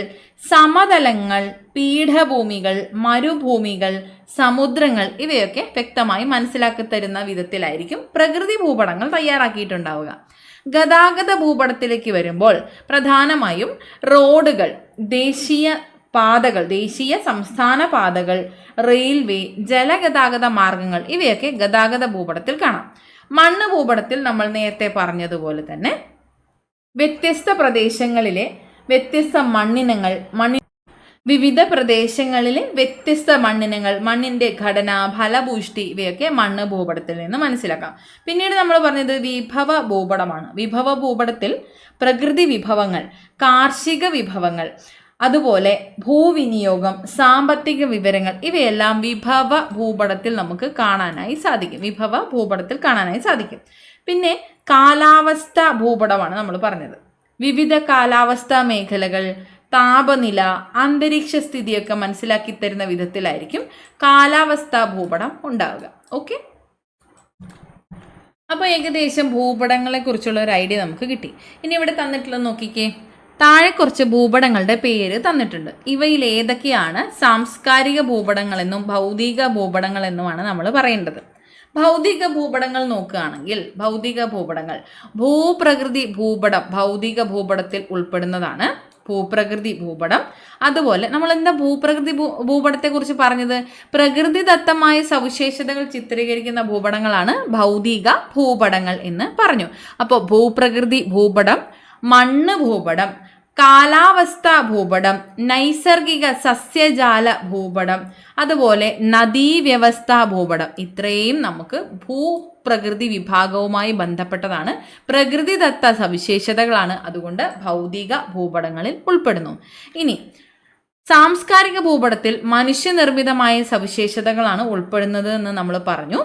S1: സമതലങ്ങൾ, പീഠഭൂമികൾ, മരുഭൂമികൾ, സമുദ്രങ്ങൾ ഇവയൊക്കെ വ്യക്തമായി മനസ്സിലാക്കി തരുന്ന വിധത്തിലായിരിക്കും പ്രകൃതി ഭൂപടങ്ങൾ തയ്യാറാക്കിയിട്ടുണ്ടാവുക. ഗതാഗത ഭൂപടത്തിലേക്ക് വരുമ്പോൾ പ്രധാനമായും റോഡുകൾ, ദേശീയ പാതകൾ, ദേശീയ സംസ്ഥാന പാതകൾ, റെയിൽവേ, ജലഗതാഗത മാർഗങ്ങൾ ഇവയൊക്കെ ഗതാഗത ഭൂപടത്തിൽ കാണാം. മണ്ണ് ഭൂപടത്തിൽ നമ്മൾ നേരത്തെ പറഞ്ഞതുപോലെ തന്നെ വ്യത്യസ്ത പ്രദേശങ്ങളിലെ വ്യത്യസ്ത മണ്ണിനങ്ങൾ, വിവിധ പ്രദേശങ്ങളിലെ വ്യത്യസ്ത മണ്ണിനങ്ങൾ, മണ്ണിന്റെ ഘടന, ഫലപുഷ്ടി ഇവയൊക്കെ മണ്ണ് ഭൂപടത്തിൽ നിന്ന് മനസ്സിലാക്കാം. പിന്നീട് നമ്മൾ പറഞ്ഞത് വിഭവ ഭൂപടമാണ്. വിഭവ ഭൂപടത്തിൽ പ്രകൃതി വിഭവങ്ങൾ, കാർഷിക വിഭവങ്ങൾ, അതുപോലെ ഭൂവിനിയോഗം, സാമ്പത്തിക വിവരങ്ങൾ ഇവയെല്ലാം വിഭവ ഭൂപടത്തിൽ നമുക്ക് കാണാനായി സാധിക്കും. വിഭവ ഭൂപടത്തിൽ കാണാനായി സാധിക്കും. പിന്നെ കാലാവസ്ഥ ഭൂപടമാണ് നമ്മൾ പറഞ്ഞത്. വിവിധ കാലാവസ്ഥാ മേഖലകൾ, താപനില, അന്തരീക്ഷ സ്ഥിതിയൊക്കെ മനസ്സിലാക്കി തരുന്ന വിധത്തിലായിരിക്കും കാലാവസ്ഥാ ഭൂപടം ഉണ്ടാവുക. ഓക്കെ, അപ്പോൾ ഏകദേശം ഭൂപടങ്ങളെ കുറിച്ചുള്ള ഒരു ഐഡിയ നമുക്ക് കിട്ടി. ഇനി ഇവിടെ തന്നിട്ടുള്ളത് നോക്കിക്കേ. താഴെ കുറച്ച് ഭൂപടങ്ങളുടെ പേര് തന്നിട്ടുണ്ട്. ഇവയിൽ ഏതൊക്കെയാണ് സാംസ്കാരിക ഭൂപടങ്ങളെന്നും ഭൗതിക ഭൂപടങ്ങളെന്നുമാണ് നമ്മൾ പറയേണ്ടത്. ഭൗതിക ഭൂപടങ്ങൾ നോക്കുകയാണെങ്കിൽ, ഭൗതിക ഭൂപടങ്ങൾ ഭൂപ്രകൃതി ഭൂപടം ഭൗതിക ഭൂപടത്തിൽ ഉൾപ്പെടുന്നതാണ്. ഭൂപ്രകൃതി ഭൂപടം. അതുപോലെ നമ്മൾ എന്താ ഭൂപ്രകൃതി ഭൂപടത്തെ കുറിച്ച് പറഞ്ഞത്? പ്രകൃതിദത്തമായ സവിശേഷതകൾ ചിത്രീകരിക്കുന്ന ഭൂപടങ്ങളാണ് ഭൗതിക ഭൂപടങ്ങൾ എന്ന് പറഞ്ഞു. അപ്പോൾ ഭൂപ്രകൃതി ഭൂപടം, മണ്ണ് ഭൂപടം, കാലാവസ്ഥാ ഭൂപടം, നൈസർഗിക സസ്യജാല ഭൂപടം, അതുപോലെ നദീവ്യവസ്ഥാ ഭൂപടം, ഇത്രയും നമുക്ക് ഭൂപ്രകൃതി വിഭാഗവുമായി ബന്ധപ്പെട്ടതാണ്. പ്രകൃതിദത്ത സവിശേഷതകളാണ്, അതുകൊണ്ട് ഭൗതിക ഭൂപടങ്ങളിൽ ഉൾപ്പെടുന്നു. ഇനി സാംസ്കാരിക ഭൂപടത്തിൽ മനുഷ്യനിർമ്മിതമായ സവിശേഷതകളാണ് ഉൾപ്പെടുന്നത് എന്ന് നമ്മൾ പറഞ്ഞു.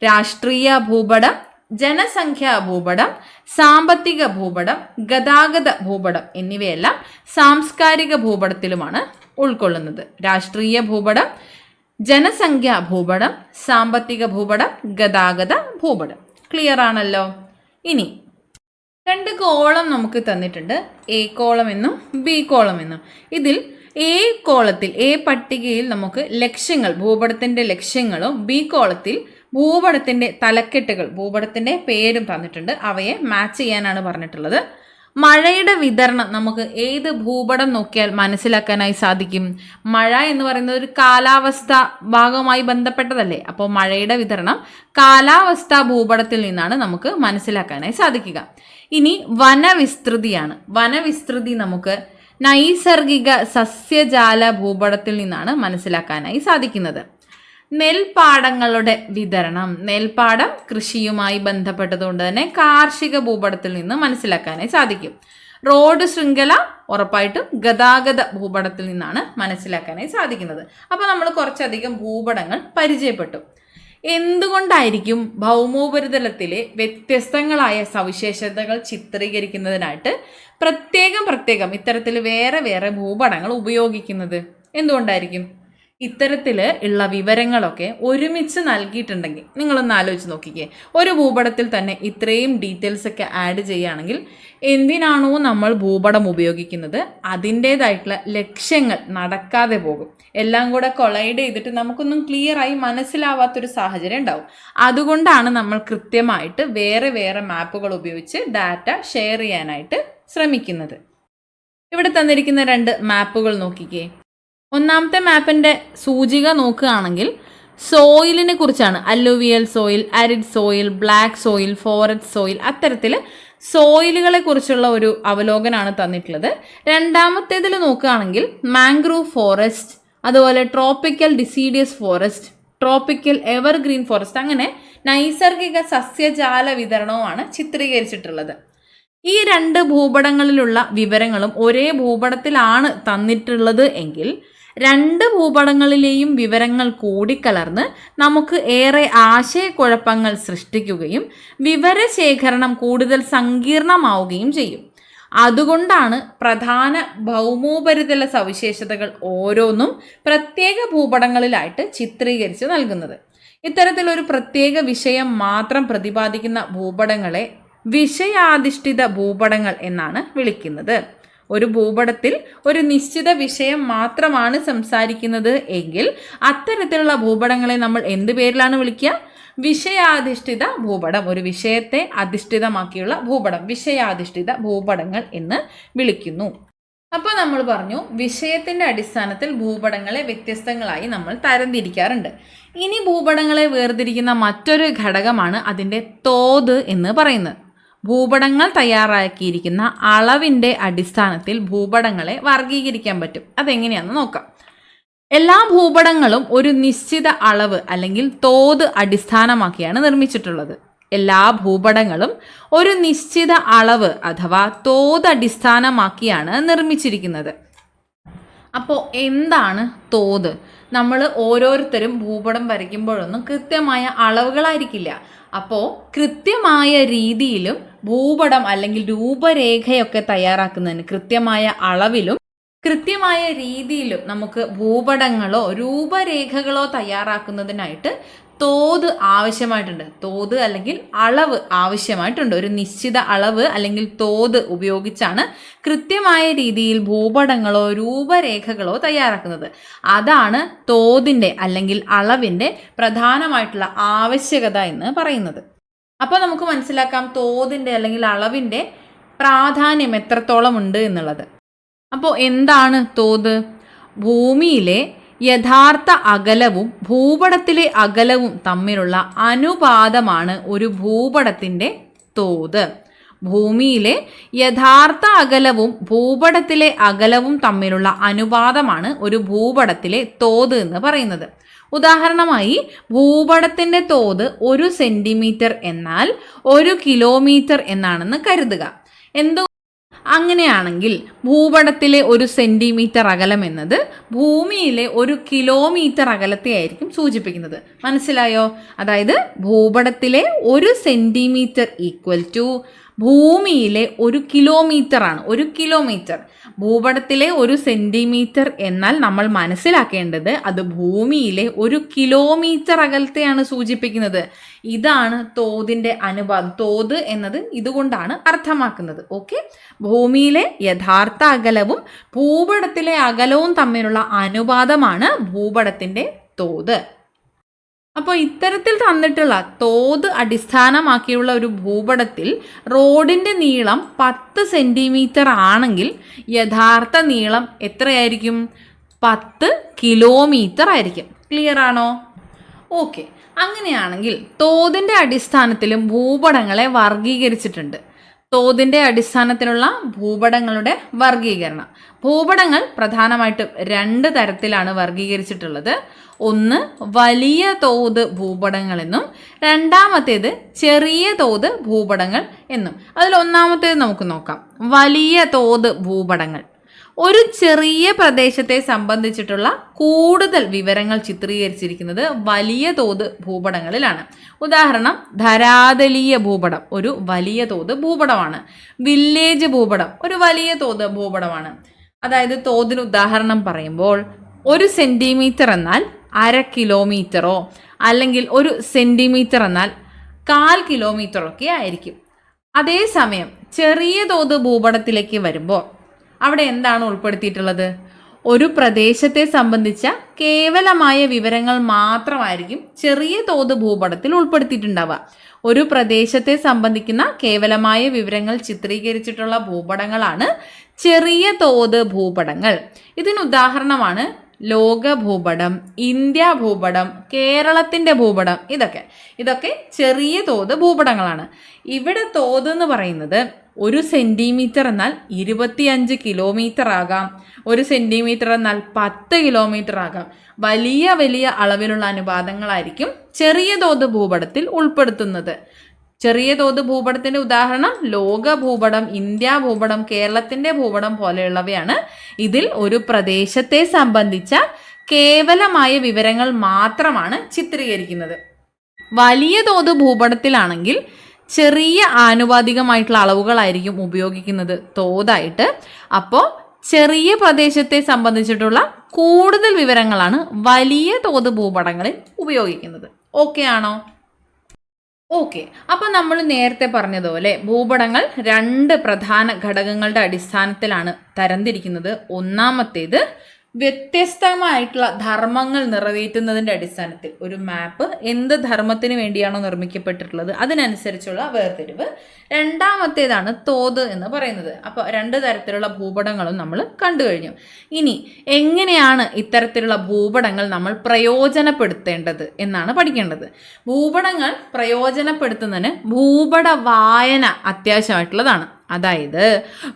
S1: രാഷ്ട്രീയ ഭൂപടം, ജനസംഖ്യാ ഭൂപടം, സാമ്പത്തിക ഭൂപടം, ഗതാഗത ഭൂപടം എന്നിവയെല്ലാം സാംസ്കാരിക ഭൂപടത്തിലുമാണ് ഉൾക്കൊള്ളുന്നത്. രാഷ്ട്രീയ ഭൂപടം, ജനസംഖ്യാ ഭൂപടം, സാമ്പത്തിക ഭൂപടം, ഗതാഗത ഭൂപടം. ക്ലിയർ ആണല്ലോ. ഇനി 2 കോളം നമുക്ക് തന്നിട്ടുണ്ട്, എ കോളം എന്നും ബി കോളം എന്നും. ഇതിൽ എ കോളത്തിൽ, എ പട്ടികയിൽ നമുക്ക് ലക്ഷ്യങ്ങൾ, ഭൂപടത്തിൻ്റെ ലക്ഷ്യങ്ങളും, ബി കോളത്തിൽ ഭൂപടത്തിൻ്റെ തലക്കെട്ടുകൾ, ഭൂപടത്തിൻ്റെ പേരും തന്നിട്ടുണ്ട്. അവയെ മാച്ച് ചെയ്യാനാണ് പറഞ്ഞിട്ടുള്ളത്. മഴയുടെ വിതരണം നമുക്ക് ഏത് ഭൂപടം നോക്കിയാൽ മനസ്സിലാക്കാനായി സാധിക്കും? മഴ എന്ന് പറയുന്നത് ഒരു കാലാവസ്ഥ ഭാഗവുമായി ബന്ധപ്പെട്ടതല്ലേ. അപ്പോൾ മഴയുടെ വിതരണം കാലാവസ്ഥാ ഭൂപടത്തിൽ നിന്നാണ് നമുക്ക് മനസ്സിലാക്കാനായി സാധിക്കുക. ഇനി വനവിസ്തൃതിയാണ്. വനവിസ്തൃതി നമുക്ക് നൈസർഗിക സസ്യജാല ഭൂപടത്തിൽ നിന്നാണ് മനസ്സിലാക്കാനായി സാധിക്കുന്നത്. നെൽപ്പാടങ്ങളുടെ വിതരണം, നെൽപ്പാടം കൃഷിയുമായി ബന്ധപ്പെട്ടതുകൊണ്ട് തന്നെ കാർഷിക ഭൂപടത്തിൽ നിന്ന് മനസ്സിലാക്കാനായി സാധിക്കും. റോഡ് ശൃംഖല ഉറപ്പായിട്ടും ഗതാഗത ഭൂപടത്തിൽ നിന്നാണ് മനസ്സിലാക്കാനായി സാധിക്കുന്നത്. അപ്പോൾ നമ്മൾ കുറച്ചധികം ഭൂപടങ്ങൾ പരിചയപ്പെട്ടു. എന്തുകൊണ്ടായിരിക്കും ഭൗമോപരിതലത്തിലെ വ്യത്യസ്തങ്ങളായ സവിശേഷതകൾ ചിത്രീകരിക്കുന്നതിനായിട്ട് പ്രത്യേകം ഇത്തരത്തിൽ വേറെ വേറെ ഭൂപടങ്ങൾ ഉപയോഗിക്കുന്നത്? എന്തുകൊണ്ടായിരിക്കും? ഇത്തരത്തിൽ ഉള്ള വിവരങ്ങളൊക്കെ ഒരുമിച്ച് നൽകിയിട്ടുണ്ടെങ്കിൽ നിങ്ങളൊന്ന് ആലോചിച്ച് നോക്കിക്കേ. ഒരു ഭൂപടത്തിൽ തന്നെ ഇത്രയും ഡീറ്റെയിൽസ് ഒക്കെ ആഡ് ചെയ്യുകയാണെങ്കിൽ എന്തിനാണോ നമ്മൾ ഭൂപടം ഉപയോഗിക്കുന്നത് അതിൻ്റേതായിട്ടുള്ള ലക്ഷ്യങ്ങൾ നടക്കാതെ പോകും. എല്ലാം കൂടെ കൊളൈഡ് ചെയ്തിട്ട് നമുക്കൊന്നും ക്ലിയറായി മനസ്സിലാവാത്തൊരു സാഹചര്യം ഉണ്ടാവും. അതുകൊണ്ടാണ് നമ്മൾ കൃത്യമായിട്ട് വേറെ വേറെ മാപ്പുകൾ ഉപയോഗിച്ച് ഡാറ്റ ഷെയർ ചെയ്യാനായിട്ട് ശ്രമിക്കുന്നത്. ഇവിടെ തന്നിരിക്കുന്ന 2 മാപ്പുകൾ നോക്കിക്കേ. ഒന്നാമത്തെ മാപ്പിൻ്റെ സൂചിക നോക്കുകയാണെങ്കിൽ സോയിലിനെ കുറിച്ചാണ്. Alluvial soil, arid soil, black soil, forest soil, അത്തരത്തിൽ സോയിലുകളെ കുറിച്ചുള്ള ഒരു അവലോകനമാണ് തന്നിട്ടുള്ളത്. രണ്ടാമത്തേതിൽ നോക്കുകയാണെങ്കിൽ മാംഗ്രൂവ് ഫോറസ്റ്റ്, അതുപോലെ tropical deciduous forest, tropical evergreen forest, അങ്ങനെ നൈസർഗിക സസ്യജാല വിതരണവുമാണ് ചിത്രീകരിച്ചിട്ടുള്ളത്. ഈ 2 ഭൂപടങ്ങളിലുള്ള വിവരങ്ങളും ഒരേ ഭൂപടത്തിലാണ് തന്നിട്ടുള്ളത് എങ്കിൽ 2 ഭൂപടങ്ങളിലെയും വിവരങ്ങൾ കൂടിക്കലർന്ന് നമുക്ക് ഏറെ ആശയക്കുഴപ്പങ്ങൾ സൃഷ്ടിക്കുകയും വിവരശേഖരണം കൂടുതൽ സങ്കീർണമാവുകയും ചെയ്യും. അതുകൊണ്ടാണ് പ്രധാന ഭൗമോപരിതല സവിശേഷതകൾ ഓരോന്നും പ്രത്യേക ഭൂപടങ്ങളിലായിട്ട് ചിത്രീകരിച്ച് നൽകുന്നത്. ഇത്തരത്തിലൊരു പ്രത്യേക വിഷയം മാത്രം പ്രതിപാദിക്കുന്ന ഭൂപടങ്ങളെ വിഷയാധിഷ്ഠിത ഭൂപടങ്ങൾ എന്നാണ് വിളിക്കുന്നത്. ഒരു ഭൂപടത്തിൽ ഒരു നിശ്ചിത വിഷയം മാത്രമാണ് സംസാരിക്കുന്നത് എങ്കിൽ അത്തരത്തിലുള്ള ഭൂപടങ്ങളെ നമ്മൾ എന്ത് പേരിലാണ് വിളിക്കുക? വിഷയാധിഷ്ഠിത ഭൂപടം. ഒരു വിഷയത്തെ അധിഷ്ഠിതമാക്കിയുള്ള ഭൂപടം വിഷയാധിഷ്ഠിത ഭൂപടങ്ങൾ എന്ന് വിളിക്കുന്നു. അപ്പോൾ നമ്മൾ പറഞ്ഞു വിഷയത്തിൻ്റെ അടിസ്ഥാനത്തിൽ ഭൂപടങ്ങളെ വ്യത്യസ്തങ്ങളായി നമ്മൾ തരംതിരിക്കാറുണ്ട്. ഇനി ഭൂപടങ്ങളെ വേർതിരിക്കുന്ന മറ്റൊരു ഘടകമാണ് അതിൻ്റെ തോത് എന്ന് പറയുന്നത്. ഭൂപടങ്ങൾ തയ്യാറാക്കിയിരിക്കുന്ന അളവിൻ്റെ അടിസ്ഥാനത്തിൽ ഭൂപടങ്ങളെ വർഗീകരിക്കാൻ പറ്റും. അതെങ്ങനെയാണെന്ന് നോക്കാം. എല്ലാ ഭൂപടങ്ങളും ഒരു നിശ്ചിത അളവ് അല്ലെങ്കിൽ തോത് അടിസ്ഥാനമാക്കിയാണ് നിർമ്മിച്ചിട്ടുള്ളത്. എല്ലാ ഭൂപടങ്ങളും ഒരു നിശ്ചിത അളവ് അഥവാ തോത് അടിസ്ഥാനമാക്കിയാണ് നിർമ്മിച്ചിരിക്കുന്നത്. അപ്പോൾ എന്താണ് തോത്? നമ്മൾ ഓരോരുത്തരും ഭൂപടം വരയ്ക്കുമ്പോഴൊന്നും കൃത്യമായ അളവുകളായിരിക്കില്ല. അപ്പോൾ കൃത്യമായ രീതിയിലും ഭൂപടം അല്ലെങ്കിൽ രൂപരേഖയൊക്കെ തയ്യാറാക്കുന്നതിന് കൃത്യമായ അളവിലും കൃത്യമായ രീതിയിലും നമുക്ക് ഭൂപടങ്ങളോ രൂപരേഖകളോ തയ്യാറാക്കുന്നതിനായിട്ട് തോത് ആവശ്യമായിട്ടുണ്ട്. തോത് അല്ലെങ്കിൽ അളവ് ആവശ്യമായിട്ടുണ്ട്. ഒരു നിശ്ചിത അളവ് അല്ലെങ്കിൽ തോത് ഉപയോഗിച്ചാണ് കൃത്യമായ രീതിയിൽ ഭൂപടങ്ങളോ രൂപരേഖകളോ തയ്യാറാക്കുന്നത്. അതാണ് തോതിൻ്റെ അല്ലെങ്കിൽ അളവിൻ്റെ പ്രധാനമായിട്ടുള്ള ആവശ്യകത എന്ന് പറയുന്നത്. അപ്പോൾ നമുക്ക് മനസ്സിലാക്കാം തോതിൻ്റെ അല്ലെങ്കിൽ അളവിൻ്റെ പ്രാധാന്യം എത്രത്തോളം ഉണ്ട് എന്നുള്ളത്. അപ്പോൾ എന്താണ് തോത്? ഭൂമിയിലെ യഥാർത്ഥ അകലവും ഭൂപടത്തിലെ അകലവും തമ്മിലുള്ള അനുപാതമാണ് ഒരു ഭൂപടത്തിൻ്റെ തോത്. ഭൂമിയിലെ യഥാർത്ഥ അകലവും ഭൂപടത്തിലെ അകലവും തമ്മിലുള്ള അനുപാതമാണ് ഒരു ഭൂപടത്തിലെ തോത് എന്ന് പറയുന്നത്. ഉദാഹരണമായി ഭൂപടത്തിൻ്റെ തോത് 1 സെൻറ്റിമീറ്റർ എന്നാൽ 1 കിലോമീറ്റർ എന്നാണെന്ന് കരുതുക. അങ്ങനെയാണെങ്കിൽ ഭൂപടത്തിലെ 1 സെൻറ്റിമീറ്റർ അകലം എന്നത് ഭൂമിയിലെ 1 കിലോമീറ്റർ അകലത്തെ ആയിരിക്കും സൂചിപ്പിക്കുന്നത്. മനസ്സിലായോ? അതായത് ഭൂപടത്തിലെ 1 സെൻറ്റിമീറ്റർ ഈക്വൽ ടു ഭൂമിയിലെ 1 കിലോമീറ്റർ ആണ്. 1 കിലോമീറ്റർ ഭൂപടത്തിലെ 1 സെൻറ്റിമീറ്റർ എന്നാൽ നമ്മൾ മനസ്സിലാക്കേണ്ടത് അത് ഭൂമിയിലെ 1 കിലോമീറ്റർ അകലത്തെയാണ് സൂചിപ്പിക്കുന്നത്. ഇതാണ് തോതിൻ്റെ അനുപാതം. തോത് എന്നത് ഇതുകൊണ്ടാണ് അർത്ഥമാക്കുന്നത്. ഓക്കെ, ഭൂമിയിലെ യഥാർത്ഥ അകലവും ഭൂപടത്തിലെ അകലവും തമ്മിലുള്ള അനുപാതമാണ് ഭൂപടത്തിൻ്റെ തോത്. അപ്പോൾ ഇത്തരത്തിൽ തന്നിട്ടുള്ള തോത് അടിസ്ഥാനമാക്കിയുള്ള ഒരു ഭൂപടത്തിൽ റോഡിൻ്റെ നീളം 10 സെൻറ്റിമീറ്റർ ആണെങ്കിൽ യഥാർത്ഥ നീളം എത്രയായിരിക്കും? 10 കിലോമീറ്റർ ആയിരിക്കും. ക്ലിയർ ആണോ? ഓക്കെ, അങ്ങനെയാണെങ്കിൽ തോതിൻ്റെ അടിസ്ഥാനത്തിലും ഭൂപടങ്ങളെ വർഗീകരിച്ചിട്ടുണ്ട്. തോതിൻ്റെ അടിസ്ഥാനത്തിലുള്ള ഭൂപടങ്ങളുടെ വർഗീകരണം. ഭൂപടങ്ങൾ പ്രധാനമായിട്ടും 2 തരത്തിലാണ് വർഗീകരിച്ചിട്ടുള്ളത്. ഒന്ന് വലിയ തോത് ഭൂപടങ്ങളെന്നും രണ്ടാമത്തേത് ചെറിയ തോത് ഭൂപടങ്ങൾ എന്നും. അതിൽ ഒന്നാമത്തേത് നമുക്ക് നോക്കാം. വലിയ തോത് ഭൂപടങ്ങൾ ഒരു ചെറിയ പ്രദേശത്തെ സംബന്ധിച്ചിട്ടുള്ള കൂടുതൽ വിവരങ്ങൾ ചിത്രീകരിച്ചിരിക്കുന്നത് വലിയ തോത് ഭൂപടങ്ങളിലാണ്. ഉദാഹരണം, ധരാതലീയ ഭൂപടം ഒരു വലിയ തോത് ഭൂപടമാണ്. വില്ലേജ് ഭൂപടം ഒരു വലിയ തോത് ഭൂപടമാണ്. അതായത് തോതിന് ഉദാഹരണം പറയുമ്പോൾ 1 സെൻറ്റിമീറ്റർ എന്നാൽ 1/2 കിലോമീറ്ററോ അല്ലെങ്കിൽ 1 സെൻറ്റിമീറ്റർ എന്നാൽ 1/4 കിലോമീറ്ററോ ഒക്കെ ആയിരിക്കും. അതേസമയം ചെറിയ തോത് ഭൂപടത്തിലേക്ക് വരുമ്പോൾ അവിടെ എന്താണ് ഉൾപ്പെടുത്തിയിട്ടുള്ളത്? ഒരു പ്രദേശത്തെ സംബന്ധിച്ച കേവലമായ വിവരങ്ങൾ മാത്രമായിരിക്കും ചെറിയ തോത് ഭൂപടത്തിൽ ഉൾപ്പെടുത്തിയിട്ടുണ്ടാവുക. ഒരു പ്രദേശത്തെ സംബന്ധിക്കുന്ന കേവലമായ വിവരങ്ങൾ ചിത്രീകരിച്ചിട്ടുള്ള ഭൂപടങ്ങളാണ് ചെറിയ തോത് ഭൂപടങ്ങൾ. ഇതിന് ഉദാഹരണമാണ് ലോക ഭൂപടം, ഇന്ത്യ ഭൂപടം, കേരളത്തിൻ്റെ ഭൂപടം. ഇതൊക്കെ ചെറിയ തോത് ഭൂപടങ്ങളാണ്. ഇവിടെ തോത് എന്ന് പറയുന്നത് 1 സെൻറ്റിമീറ്റർ എന്നാൽ 25 കിലോമീറ്റർ ആകാം. 1 സെൻറ്റിമീറ്റർ എന്നാൽ 10 കിലോമീറ്റർ ആകാം. വലിയ വലിയ അളവിലുള്ള അനുപാതങ്ങളായിരിക്കും ചെറിയ തോത് ഭൂപടത്തിൽ ഉൾപ്പെടുത്തുന്നത്. ചെറിയ തോത് ഭൂപടത്തിൻ്റെ ഉദാഹരണം ലോക ഭൂപടം, ഇന്ത്യ ഭൂപടം, കേരളത്തിൻ്റെ ഭൂപടം പോലെയുള്ളവയാണ്. ഇതിൽ ഒരു പ്രദേശത്തെ സംബന്ധിച്ച കേവലമായ വിവരങ്ങൾ മാത്രമാണ് ചിത്രീകരിക്കുന്നത്. വലിയ തോത് ഭൂപടത്തിലാണെങ്കിൽ ചെറിയ ആനുപാതികമായിട്ടുള്ള അളവുകളായിരിക്കും ഉപയോഗിക്കുന്നത് തോതായിട്ട്. അപ്പോൾ ചെറിയ പ്രദേശത്തെ സംബന്ധിച്ചിട്ടുള്ള കൂടുതൽ വിവരങ്ങളാണ് വലിയ തോത് ഭൂപടങ്ങളിൽ ഉപയോഗിക്കുന്നത്. ഓക്കെ ആണോ? ഓക്കെ, അപ്പോൾ നമ്മൾ നേരത്തെ പറഞ്ഞതുപോലെ ഭൂപടങ്ങൾ 2 പ്രധാന ഘടകങ്ങളുടെ അടിസ്ഥാനത്തിലാണ് തരംതിരിക്കുന്നത്. ഒന്നാമത്തേത് വ്യത്യസ്തമായിട്ടുള്ള ധർമ്മങ്ങൾ നിറവേറ്റുന്നതിൻ്റെ അടിസ്ഥാനത്തിൽ ഒരു മാപ്പ് എന്ത് ധർമ്മത്തിന് വേണ്ടിയാണോ നിർമ്മിക്കപ്പെട്ടിട്ടുള്ളത് അതിനനുസരിച്ചുള്ള വേർതിരിവ്. രണ്ടാമത്തേതാണ് തോത് എന്ന് പറയുന്നത്. അപ്പോൾ 2 തരത്തിലുള്ള ഭൂപടങ്ങളും നമ്മൾ കണ്ടു കഴിഞ്ഞു. ഇനി എങ്ങനെയാണ് ഇത്തരത്തിലുള്ള ഭൂപടങ്ങൾ നമ്മൾ പ്രയോജനപ്പെടുത്തേണ്ടത് എന്നാണ് പഠിക്കേണ്ടത്. ഭൂപടങ്ങൾ പ്രയോജനപ്പെടുത്തുന്നതിന് ഭൂപട വായന അത്യാവശ്യമായിട്ടുള്ളതാണ്. അതായത്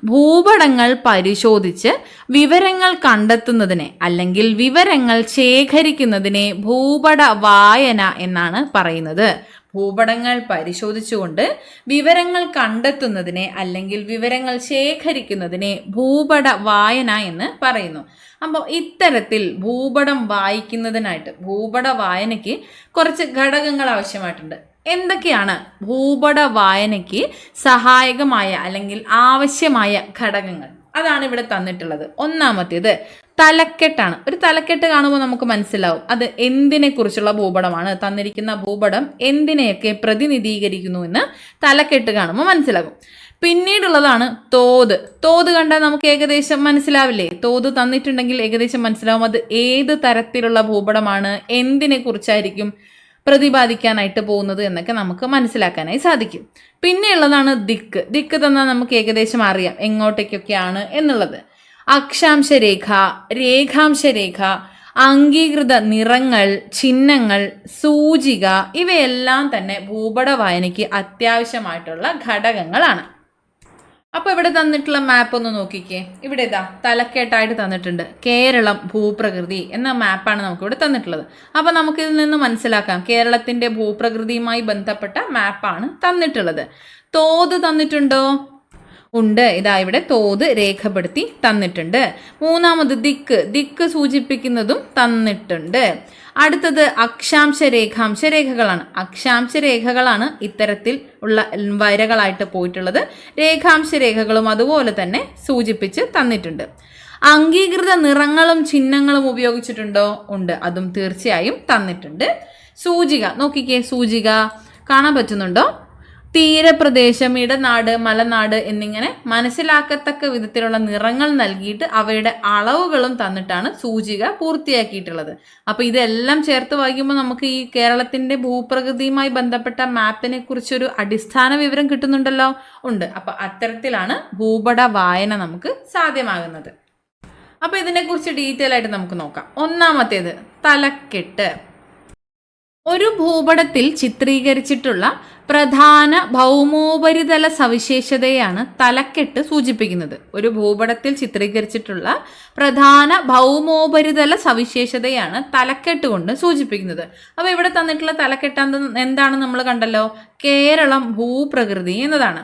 S1: ഭൂപടങ്ങൾ പരിശോധിച്ച് വിവരങ്ങൾ കണ്ടെത്തുന്നതിനെ അല്ലെങ്കിൽ വിവരങ്ങൾ ശേഖരിക്കുന്നതിനെ ഭൂപട വായന എന്നാണ് പറയുന്നത്. ഭൂപടങ്ങൾ പരിശോധിച്ചുകൊണ്ട് വിവരങ്ങൾ കണ്ടെത്തുന്നതിനെ അല്ലെങ്കിൽ വിവരങ്ങൾ ശേഖരിക്കുന്നതിനെ ഭൂപട വായന എന്ന് പറയുന്നു. അപ്പോൾ ഇത്തരത്തിൽ ഭൂപടം വായിക്കുന്നതിനായിട്ട് ഭൂപട വായനയ്ക്ക് കുറച്ച് ഘടകങ്ങൾ ആവശ്യമായിട്ടുണ്ട്. എന്തൊക്കെയാണ് ഭൂപട വായനയ്ക്ക് സഹായകമായ അല്ലെങ്കിൽ ആവശ്യമായ ഘടകങ്ങൾ? അതാണ് ഇവിടെ തന്നിട്ടുള്ളത്. ഒന്നാമത്തേത് തലക്കെട്ടാണ്. ഒരു തലക്കെട്ട് കാണുമ്പോൾ നമുക്ക് മനസ്സിലാവും അത് എന്തിനെ കുറിച്ചുള്ള ഭൂപടമാണ്, തന്നിരിക്കുന്ന ഭൂപടം എന്തിനെയൊക്കെ പ്രതിനിധീകരിക്കുന്നു എന്ന് തലക്കെട്ട് കാണുമ്പോൾ മനസ്സിലാകും. പിന്നീടുള്ളതാണ് തോത്. തോത് കണ്ടാൽ നമുക്ക് ഏകദേശം മനസ്സിലാവില്ലേ? തോത് തന്നിട്ടുണ്ടെങ്കിൽ ഏകദേശം മനസ്സിലാവും അത് ഏത് തരത്തിലുള്ള ഭൂപടമാണ്, എന്തിനെ കുറിച്ചായിരിക്കും പ്രതിപാദിക്കാനായിട്ട് പോകുന്നത് എന്നൊക്കെ നമുക്ക് മനസ്സിലാക്കാനായി സാധിക്കും. പിന്നെയുള്ളതാണ് ദിക്ക്. ദിക്ക് തന്നാൽ നമുക്ക് ഏകദേശം അറിയാം എങ്ങോട്ടേക്കൊക്കെയാണ് എന്നുള്ളത്. അക്ഷാംശരേഖ, രേഖാംശരേഖ, അംഗീകൃത നിറങ്ങൾ, ചിഹ്നങ്ങൾ, സൂചിക ഇവയെല്ലാം തന്നെ ഭൂപട വായനയ്ക്ക് അത്യാവശ്യമായിട്ടുള്ള ഘടകങ്ങളാണ്. അപ്പോൾ ഇവിടെ തന്നിട്ടുള്ള മാപ്പ് ഒന്ന് നോക്കിക്കേ. ഇവിടെ ഇതാ തലക്കെട്ടായിട്ട് തന്നിട്ടുണ്ട് കേരളം ഭൂപ്രകൃതി എന്ന മാപ്പാണ് നമുക്കിവിടെ തന്നിട്ടുള്ളത്. അപ്പോൾ നമുക്കിതിൽ നിന്ന് മനസ്സിലാക്കാം കേരളത്തിൻ്റെ ഭൂപ്രകൃതിയുമായി ബന്ധപ്പെട്ട മാപ്പാണ് തന്നിട്ടുള്ളത്. തോത് തന്നിട്ടുണ്ടോ? ഉണ്ട്. ഇതാ ഇവിടെ തോത് രേഖപ്പെടുത്തി തന്നിട്ടുണ്ട്. മൂന്നാമത് ദിക്ക്. ദിക്ക് സൂചിപ്പിക്കുന്നതും തന്നിട്ടുണ്ട്. അടുത്തത് അക്ഷാംശ രേഖാംശ രേഖകളാണ്. അക്ഷാംശ രേഖകളാണ് ഇത്തരത്തിൽ ഉള്ള വരകളായിട്ട് പോയിട്ടുള്ളത്. രേഖാംശ രേഖകളും അതുപോലെ തന്നെ സൂചിപ്പിച്ച് തന്നിട്ടുണ്ട്. അംഗീകൃത നിറങ്ങളും ചിഹ്നങ്ങളും ഉപയോഗിച്ചിട്ടുണ്ടോ? ഉണ്ട്. അതും തീർച്ചയായും തന്നിട്ടുണ്ട്. സൂചിക നോക്കിക്കേ. സൂചിക കാണാൻ പറ്റുന്നുണ്ടോ? തീരപ്രദേശം, ഇടനാട്, മലനാട് എന്നിങ്ങനെ മനസ്സിലാക്കത്തക്ക വിധത്തിലുള്ള നിറങ്ങൾ നൽകിയിട്ട് അവയുടെ അളവുകളും തന്നിട്ടാണ് സൂചിക പൂർത്തിയാക്കിയിട്ടുള്ളത്. അപ്പോൾ ഇതെല്ലാം ചേർത്ത് വായിക്കുമ്പോൾ നമുക്ക് ഈ കേരളത്തിൻ്റെ ഭൂപ്രകൃതിയുമായി ബന്ധപ്പെട്ട മാപ്പിനെ കുറിച്ചൊരു അടിസ്ഥാന വിവരം കിട്ടുന്നുണ്ടല്ലോ. ഉണ്ട്. അപ്പോൾ അത്തരത്തിലാണ് ഭൂപട വായന നമുക്ക് സാധ്യമാകുന്നത്. അപ്പോൾ ഇതിനെക്കുറിച്ച് ഡീറ്റെയിൽ ആയിട്ട് നമുക്ക് നോക്കാം. ഒന്നാമത്തേത് തലക്കെട്ട്. ഒരു ഭൂപടത്തിൽ ചിത്രീകരിച്ചിട്ടുള്ള പ്രധാന ഭൗമോപരിതല സവിശേഷതയാണ് തലക്കെട്ട് സൂചിപ്പിക്കുന്നത്. ഒരു ഭൂപടത്തിൽ ചിത്രീകരിച്ചിട്ടുള്ള പ്രധാന ഭൗമോപരിതല സവിശേഷതയാണ് തലക്കെട്ട് കൊണ്ട് സൂചിപ്പിക്കുന്നത്. അപ്പോൾ ഇവിടെ തന്നിട്ടുള്ള തലക്കെട്ട് എന്താണ് നമ്മൾ കണ്ടല്ലോ, കേരളം ഭൂപ്രകൃതി എന്നതാണ്.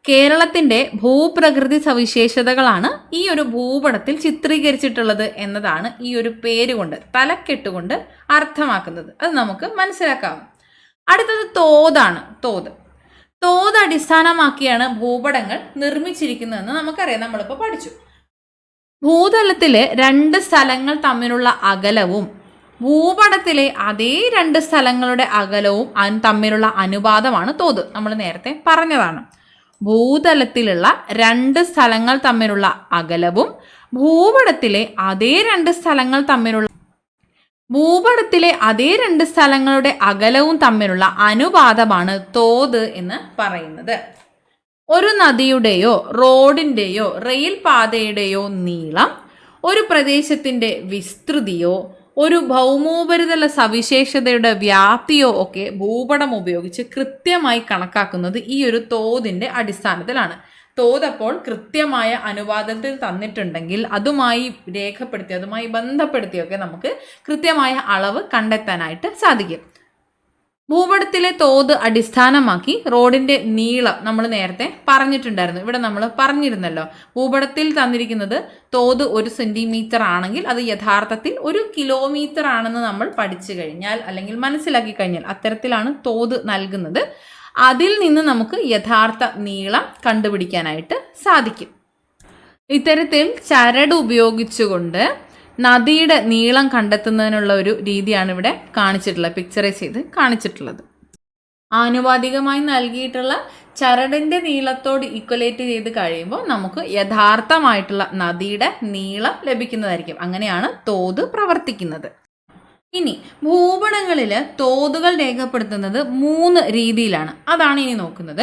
S1: കേരളത്തിൻ്റെ ഭൂപ്രകൃതി സവിശേഷതകളാണ് ഈ ഒരു ഭൂപടത്തിൽ ചിത്രീകരിച്ചിട്ടുള്ളത് എന്നതാണ് ഈ ഒരു പേര് കൊണ്ട് തലക്കെട്ടുകൊണ്ട് അർത്ഥമാക്കുന്നത്. അത് നമുക്ക് മനസ്സിലാക്കാം. അടുത്തത് തോതാണ്. തോത് അടിസ്ഥാനമാക്കിയാണ് ഭൂപടങ്ങൾ നിർമ്മിച്ചിരിക്കുന്നതെന്ന് നമുക്കറിയാം, നമ്മളിപ്പോൾ പഠിച്ചു. ഭൂതലത്തിലെ 2 സ്ഥലങ്ങൾ തമ്മിലുള്ള അകലവും ഭൂപടത്തിലെ അതേ 2 സ്ഥലങ്ങളുടെ അകലവും തമ്മിലുള്ള അനുപാതമാണ് തോത്. നമ്മൾ നേരത്തെ പറഞ്ഞതാണ്. ഭൂതലത്തിലുള്ള 2 സ്ഥലങ്ങൾ തമ്മിലുള്ള അകലവും ഭൂപടത്തിലെ അതേ 2 സ്ഥലങ്ങളുടെ അകലവും തമ്മിലുള്ള അനുപാതമാണ് തോത് എന്ന് പറയുന്നത്. ഒരു നദിയുടെയോ റോഡിൻ്റെയോ റെയിൽ പാതയുടെയോ നീളം, ഒരു പ്രദേശത്തിൻ്റെ വിസ്തൃതിയോ ഒരു ഭൗമോപരിതല സവിശേഷതയുടെ വ്യാപ്തിയോ ഒക്കെ ഭൂപടം ഉപയോഗിച്ച് കൃത്യമായി കണക്കാക്കുന്നത് ഈ ഒരു തോതിൻ്റെ അടിസ്ഥാനത്തിലാണ്. തോത് അപ്പോൾ കൃത്യമായ അനുപാതത്തിൽ തന്നിട്ടുണ്ടെങ്കിൽ അതുമായി രേഖപ്പെടുത്തി അതുമായി ബന്ധപ്പെടുത്തിയൊക്കെ നമുക്ക് കൃത്യമായ അളവ് കണ്ടെത്താനായിട്ട് സാധിക്കും. ഭൂപടത്തിലെ തോത് അടിസ്ഥാനമാക്കി റോഡിൻ്റെ നീളം നമ്മൾ നേരത്തെ പറഞ്ഞിട്ടുണ്ടായിരുന്നു. ഇവിടെ നമ്മൾ പറഞ്ഞിരുന്നല്ലോ, ഭൂപടത്തിൽ തന്നിരിക്കുന്നത് തോത് 1 സെൻറ്റിമീറ്റർ ആണെങ്കിൽ അത് യഥാർത്ഥത്തിൽ 1 കിലോമീറ്റർ ആണെന്ന് നമ്മൾ പഠിച്ചു കഴിഞ്ഞാൽ അല്ലെങ്കിൽ മനസ്സിലാക്കി കഴിഞ്ഞാൽ അത്തരത്തിലാണ് തോത് നൽകുന്നത്. അതിൽ നിന്ന് നമുക്ക് യഥാർത്ഥ നീളം കണ്ടുപിടിക്കാനായിട്ട് സാധിക്കും. ഇത്തരത്തിൽ ചരട് ഉപയോഗിച്ചുകൊണ്ട് നദിയുടെ നീളം കണ്ടെത്തുന്നതിനുള്ള ഒരു രീതിയാണ് ഇവിടെ കാണിച്ചിട്ടുള്ളത്, പിക്ചറൈസ് ചെയ്ത് കാണിച്ചിട്ടുള്ളത്. ആനുപാതികമായി നൽകിയിട്ടുള്ള ചരടിൻ്റെ നീളത്തോട് ഈക്വലേറ്റ് ചെയ്ത് കഴിയുമ്പോൾ നമുക്ക് യഥാർത്ഥമായിട്ടുള്ള നദിയുടെ നീളം ലഭിക്കുന്നതായിരിക്കും. അങ്ങനെയാണ് തോത് പ്രവർത്തിക്കുന്നത്. ഇനി ഭൂപടങ്ങളിൽ തോതുകൾ രേഖപ്പെടുത്തുന്നത് 3 രീതിയിലാണ്. അതാണ് ഇനി നോക്കുന്നത്.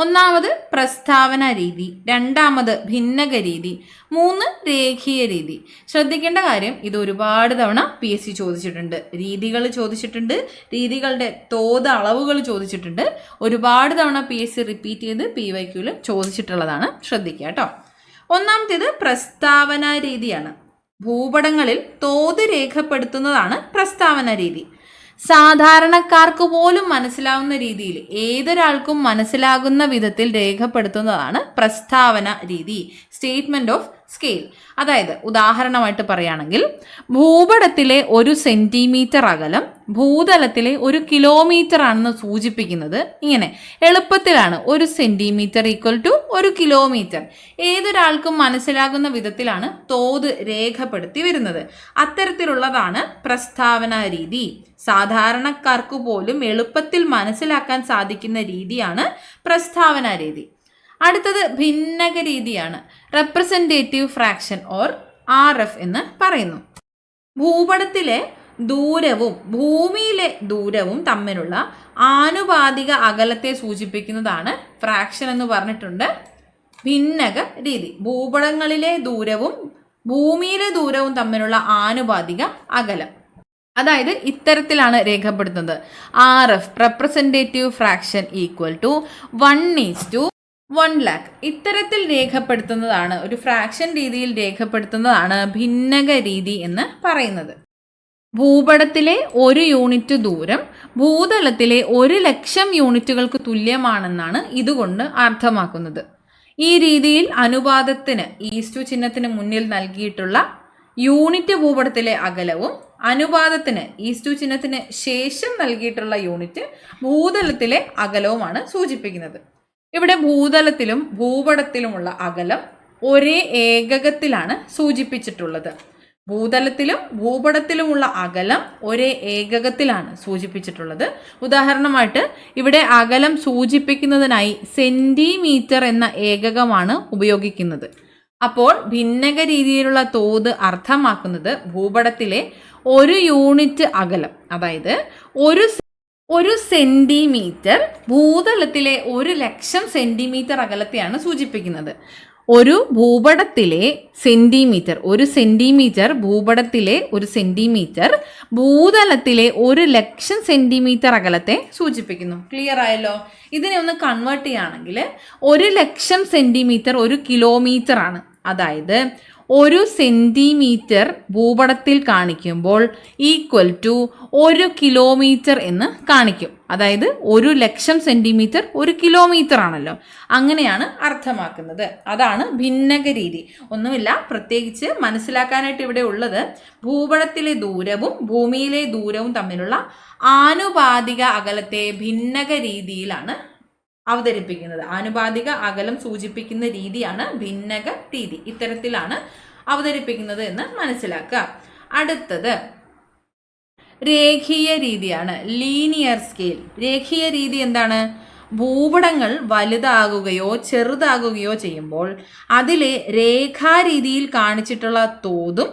S1: ഒന്നാമത് പ്രസ്താവന രീതി, രണ്ടാമത് ഭിന്നക രീതി, 3 രേഖീയ രീതി. ശ്രദ്ധിക്കേണ്ട കാര്യം, ഇത് ഒരുപാട് തവണ PSC ചോദിച്ചിട്ടുണ്ട്. രീതികൾ ചോദിച്ചിട്ടുണ്ട്, രീതികളുടെ തോത് അളവുകൾ ചോദിച്ചിട്ടുണ്ട്. ഒരുപാട് തവണ PSC റിപ്പീറ്റ് ചെയ്ത് PYQയിൽ ചോദിച്ചിട്ടുള്ളതാണ്. ശ്രദ്ധിക്കുക കേട്ടോ. ഒന്നാമത്തേത് പ്രസ്താവന രീതിയാണ്. ഭൂപടങ്ങളിൽ തോത് രേഖപ്പെടുത്തുന്നതാണ് പ്രസ്താവന രീതി. സാധാരണക്കാർക്ക് പോലും മനസ്സിലാവുന്ന രീതിയിൽ, ഏതൊരാൾക്കും മനസ്സിലാകുന്ന വിധത്തിൽ രേഖപ്പെടുത്തുന്നതാണ് പ്രസ്താവന രീതി, സ്റ്റേറ്റ്മെന്റ് ഓഫ് സ്കെയിൽ. അതായത് ഉദാഹരണമായിട്ട് പറയുകയാണെങ്കിൽ, ഭൂപടത്തിലെ 1 സെന്റിമീറ്റർ അകലം ഭൂതലത്തിലെ 1 കിലോമീറ്റർ ആണെന്ന് സൂചിപ്പിക്കുന്നത് ഇങ്ങനെ എളുപ്പത്തിലാണ്. 1 സെന്റിമീറ്റർ ഈക്വൽ ടു 1 കിലോമീറ്റർ. ഏതൊരാൾക്കും മനസ്സിലാകുന്ന വിധത്തിലാണ് തോത് രേഖപ്പെടുത്തി വരുന്നത്. അത്തരത്തിലുള്ളതാണ് പ്രസ്താവന രീതി. സാധാരണക്കാർക്ക് പോലും എളുപ്പത്തിൽ മനസ്സിലാക്കാൻ സാധിക്കുന്ന രീതിയാണ് പ്രസ്താവന രീതി. അടുത്തത് ഭിന്നക രീതിയാണ്. റെപ്രസെൻറ്റേറ്റീവ് ഫ്രാക്ഷൻ ഓർ RF എന്ന് പറയുന്നു. ഭൂപടത്തിലെ ദൂരവും ഭൂമിയിലെ ദൂരവും തമ്മിലുള്ള ആനുപാതിക അകലത്തെ സൂചിപ്പിക്കുന്നതാണ് ഫ്രാക്ഷൻ എന്ന് പറഞ്ഞിട്ടുണ്ട്. ഭിന്നക രീതി, ഭൂപടങ്ങളിലെ ദൂരവും ഭൂമിയിലെ ദൂരവും തമ്മിലുള്ള ആനുപാതിക അകലം. അതായത് ഇത്തരത്തിലാണ് രേഖപ്പെടുത്തുന്നത്. RF representative fraction equal to 1:1,00,000. ഇത്തരത്തിൽ രേഖപ്പെടുത്തുന്നതാണ്, ഒരു ഫ്രാക്ഷൻ രീതിയിൽ രേഖപ്പെടുത്തുന്നതാണ് ഭിന്നക രീതി എന്ന് പറയുന്നത്. ഭൂപടത്തിലെ 1 യൂണിറ്റ് ദൂരം ഭൂതലത്തിലെ 1,00,000 യൂണിറ്റുകൾക്ക് തുല്യമാണെന്നാണ് ഇതുകൊണ്ട് അർത്ഥമാക്കുന്നത്. ഈ രീതിയിൽ അനുപാതത്തിന് ഈസ്റ്റു ചിഹ്നത്തിന് മുന്നിൽ നൽകിയിട്ടുള്ള യൂണിറ്റ് ഭൂപടത്തിലെ അകലവും അനുപാതത്തിന് ഈസ്റ്റു ചിഹ്നത്തിന് ശേഷം നൽകിയിട്ടുള്ള യൂണിറ്റ് ഭൂതലത്തിലെ അകലവുമാണ് സൂചിപ്പിക്കുന്നത്. ഇവിടെ ഭൂതലത്തിലും ഭൂപടത്തിലുമുള്ള അകലം ഒരേ ഏകകത്തിലാണ് സൂചിപ്പിച്ചിട്ടുള്ളത്. ഭൂതലത്തിലും ഭൂപടത്തിലുമുള്ള അകലം ഒരേ ഏകകത്തിലാണ് സൂചിപ്പിച്ചിട്ടുള്ളത്. ഉദാഹരണമായിട്ട് ഇവിടെ അകലം സൂചിപ്പിക്കുന്നതിനായി സെന്റിമീറ്റർ എന്ന ഏകകമാണ് ഉപയോഗിക്കുന്നത്. അപ്പോൾ ഭിന്നക രീതിയിലുള്ള തോത് അർത്ഥമാക്കുന്നത് ഭൂപടത്തിലെ 1 യൂണിറ്റ് അകലം, അതായത് 1 സെന്റിമീറ്റർ ഭൂതലത്തിലെ 1,00,000 സെന്റിമീറ്റർ അകലത്തെയാണ് സൂചിപ്പിക്കുന്നത്. ഒരു ഭൂപടത്തിലെ സെന്റിമീറ്റർ, 1 സെന്റിമീറ്റർ ഭൂപടത്തിലെ 1 സെന്റിമീറ്റർ ഭൂതലത്തിലെ 1,00,000 സെന്റിമീറ്റർ അകലത്തെ സൂചിപ്പിക്കുന്നു. ക്ലിയർ ആയല്ലോ? ഇതിനെ ഒന്ന് കൺവേർട്ട് ചെയ്യുകയാണെങ്കിൽ 1,00,000 സെന്റിമീറ്റർ 1 കിലോമീറ്റർ ആണ്. അതായത് 1 സെന്റിമീറ്റർ ഭൂപടത്തിൽ കാണിക്കുമ്പോൾ ഈക്വൽ ടു 1 കിലോമീറ്റർ എന്ന് കാണിക്കും. അതായത് 1,00,000 സെന്റിമീറ്റർ 1 കിലോമീറ്റർ ആണല്ലോ. അങ്ങനെയാണ് അർത്ഥമാക്കുന്നത്. അതാണ് ഭിന്നക രീതി. ഒന്നുമില്ല, പ്രത്യേകിച്ച് മനസ്സിലാക്കാനായിട്ട് ഇവിടെ ഉള്ളത് ഭൂപടത്തിലെ ദൂരവും ഭൂമിയിലെ ദൂരവും തമ്മിലുള്ള ആനുപാതിക അകലത്തെ ഭിന്നക രീതിയിലാണ് അവതരിപ്പിക്കുന്നത്. ആനുപാതിക അകലം സൂചിപ്പിക്കുന്ന രീതിയാണ് ഭിന്നക രീതി. ഇത്തരത്തിലാണ് അവതരിപ്പിക്കുന്നത് എന്ന് മനസ്സിലാക്കുക. അടുത്തത് രേഖീയ രീതിയാണ്, ലീനിയർ സ്കെയിൽ. രേഖീയ രീതി എന്താണ്? ഭൂപടങ്ങൾ വലുതാകുകയോ ചെറുതാകുകയോ ചെയ്യുമ്പോൾ അതിലെ രേഖാരീതിയിൽ കാണിച്ചിട്ടുള്ള തോതും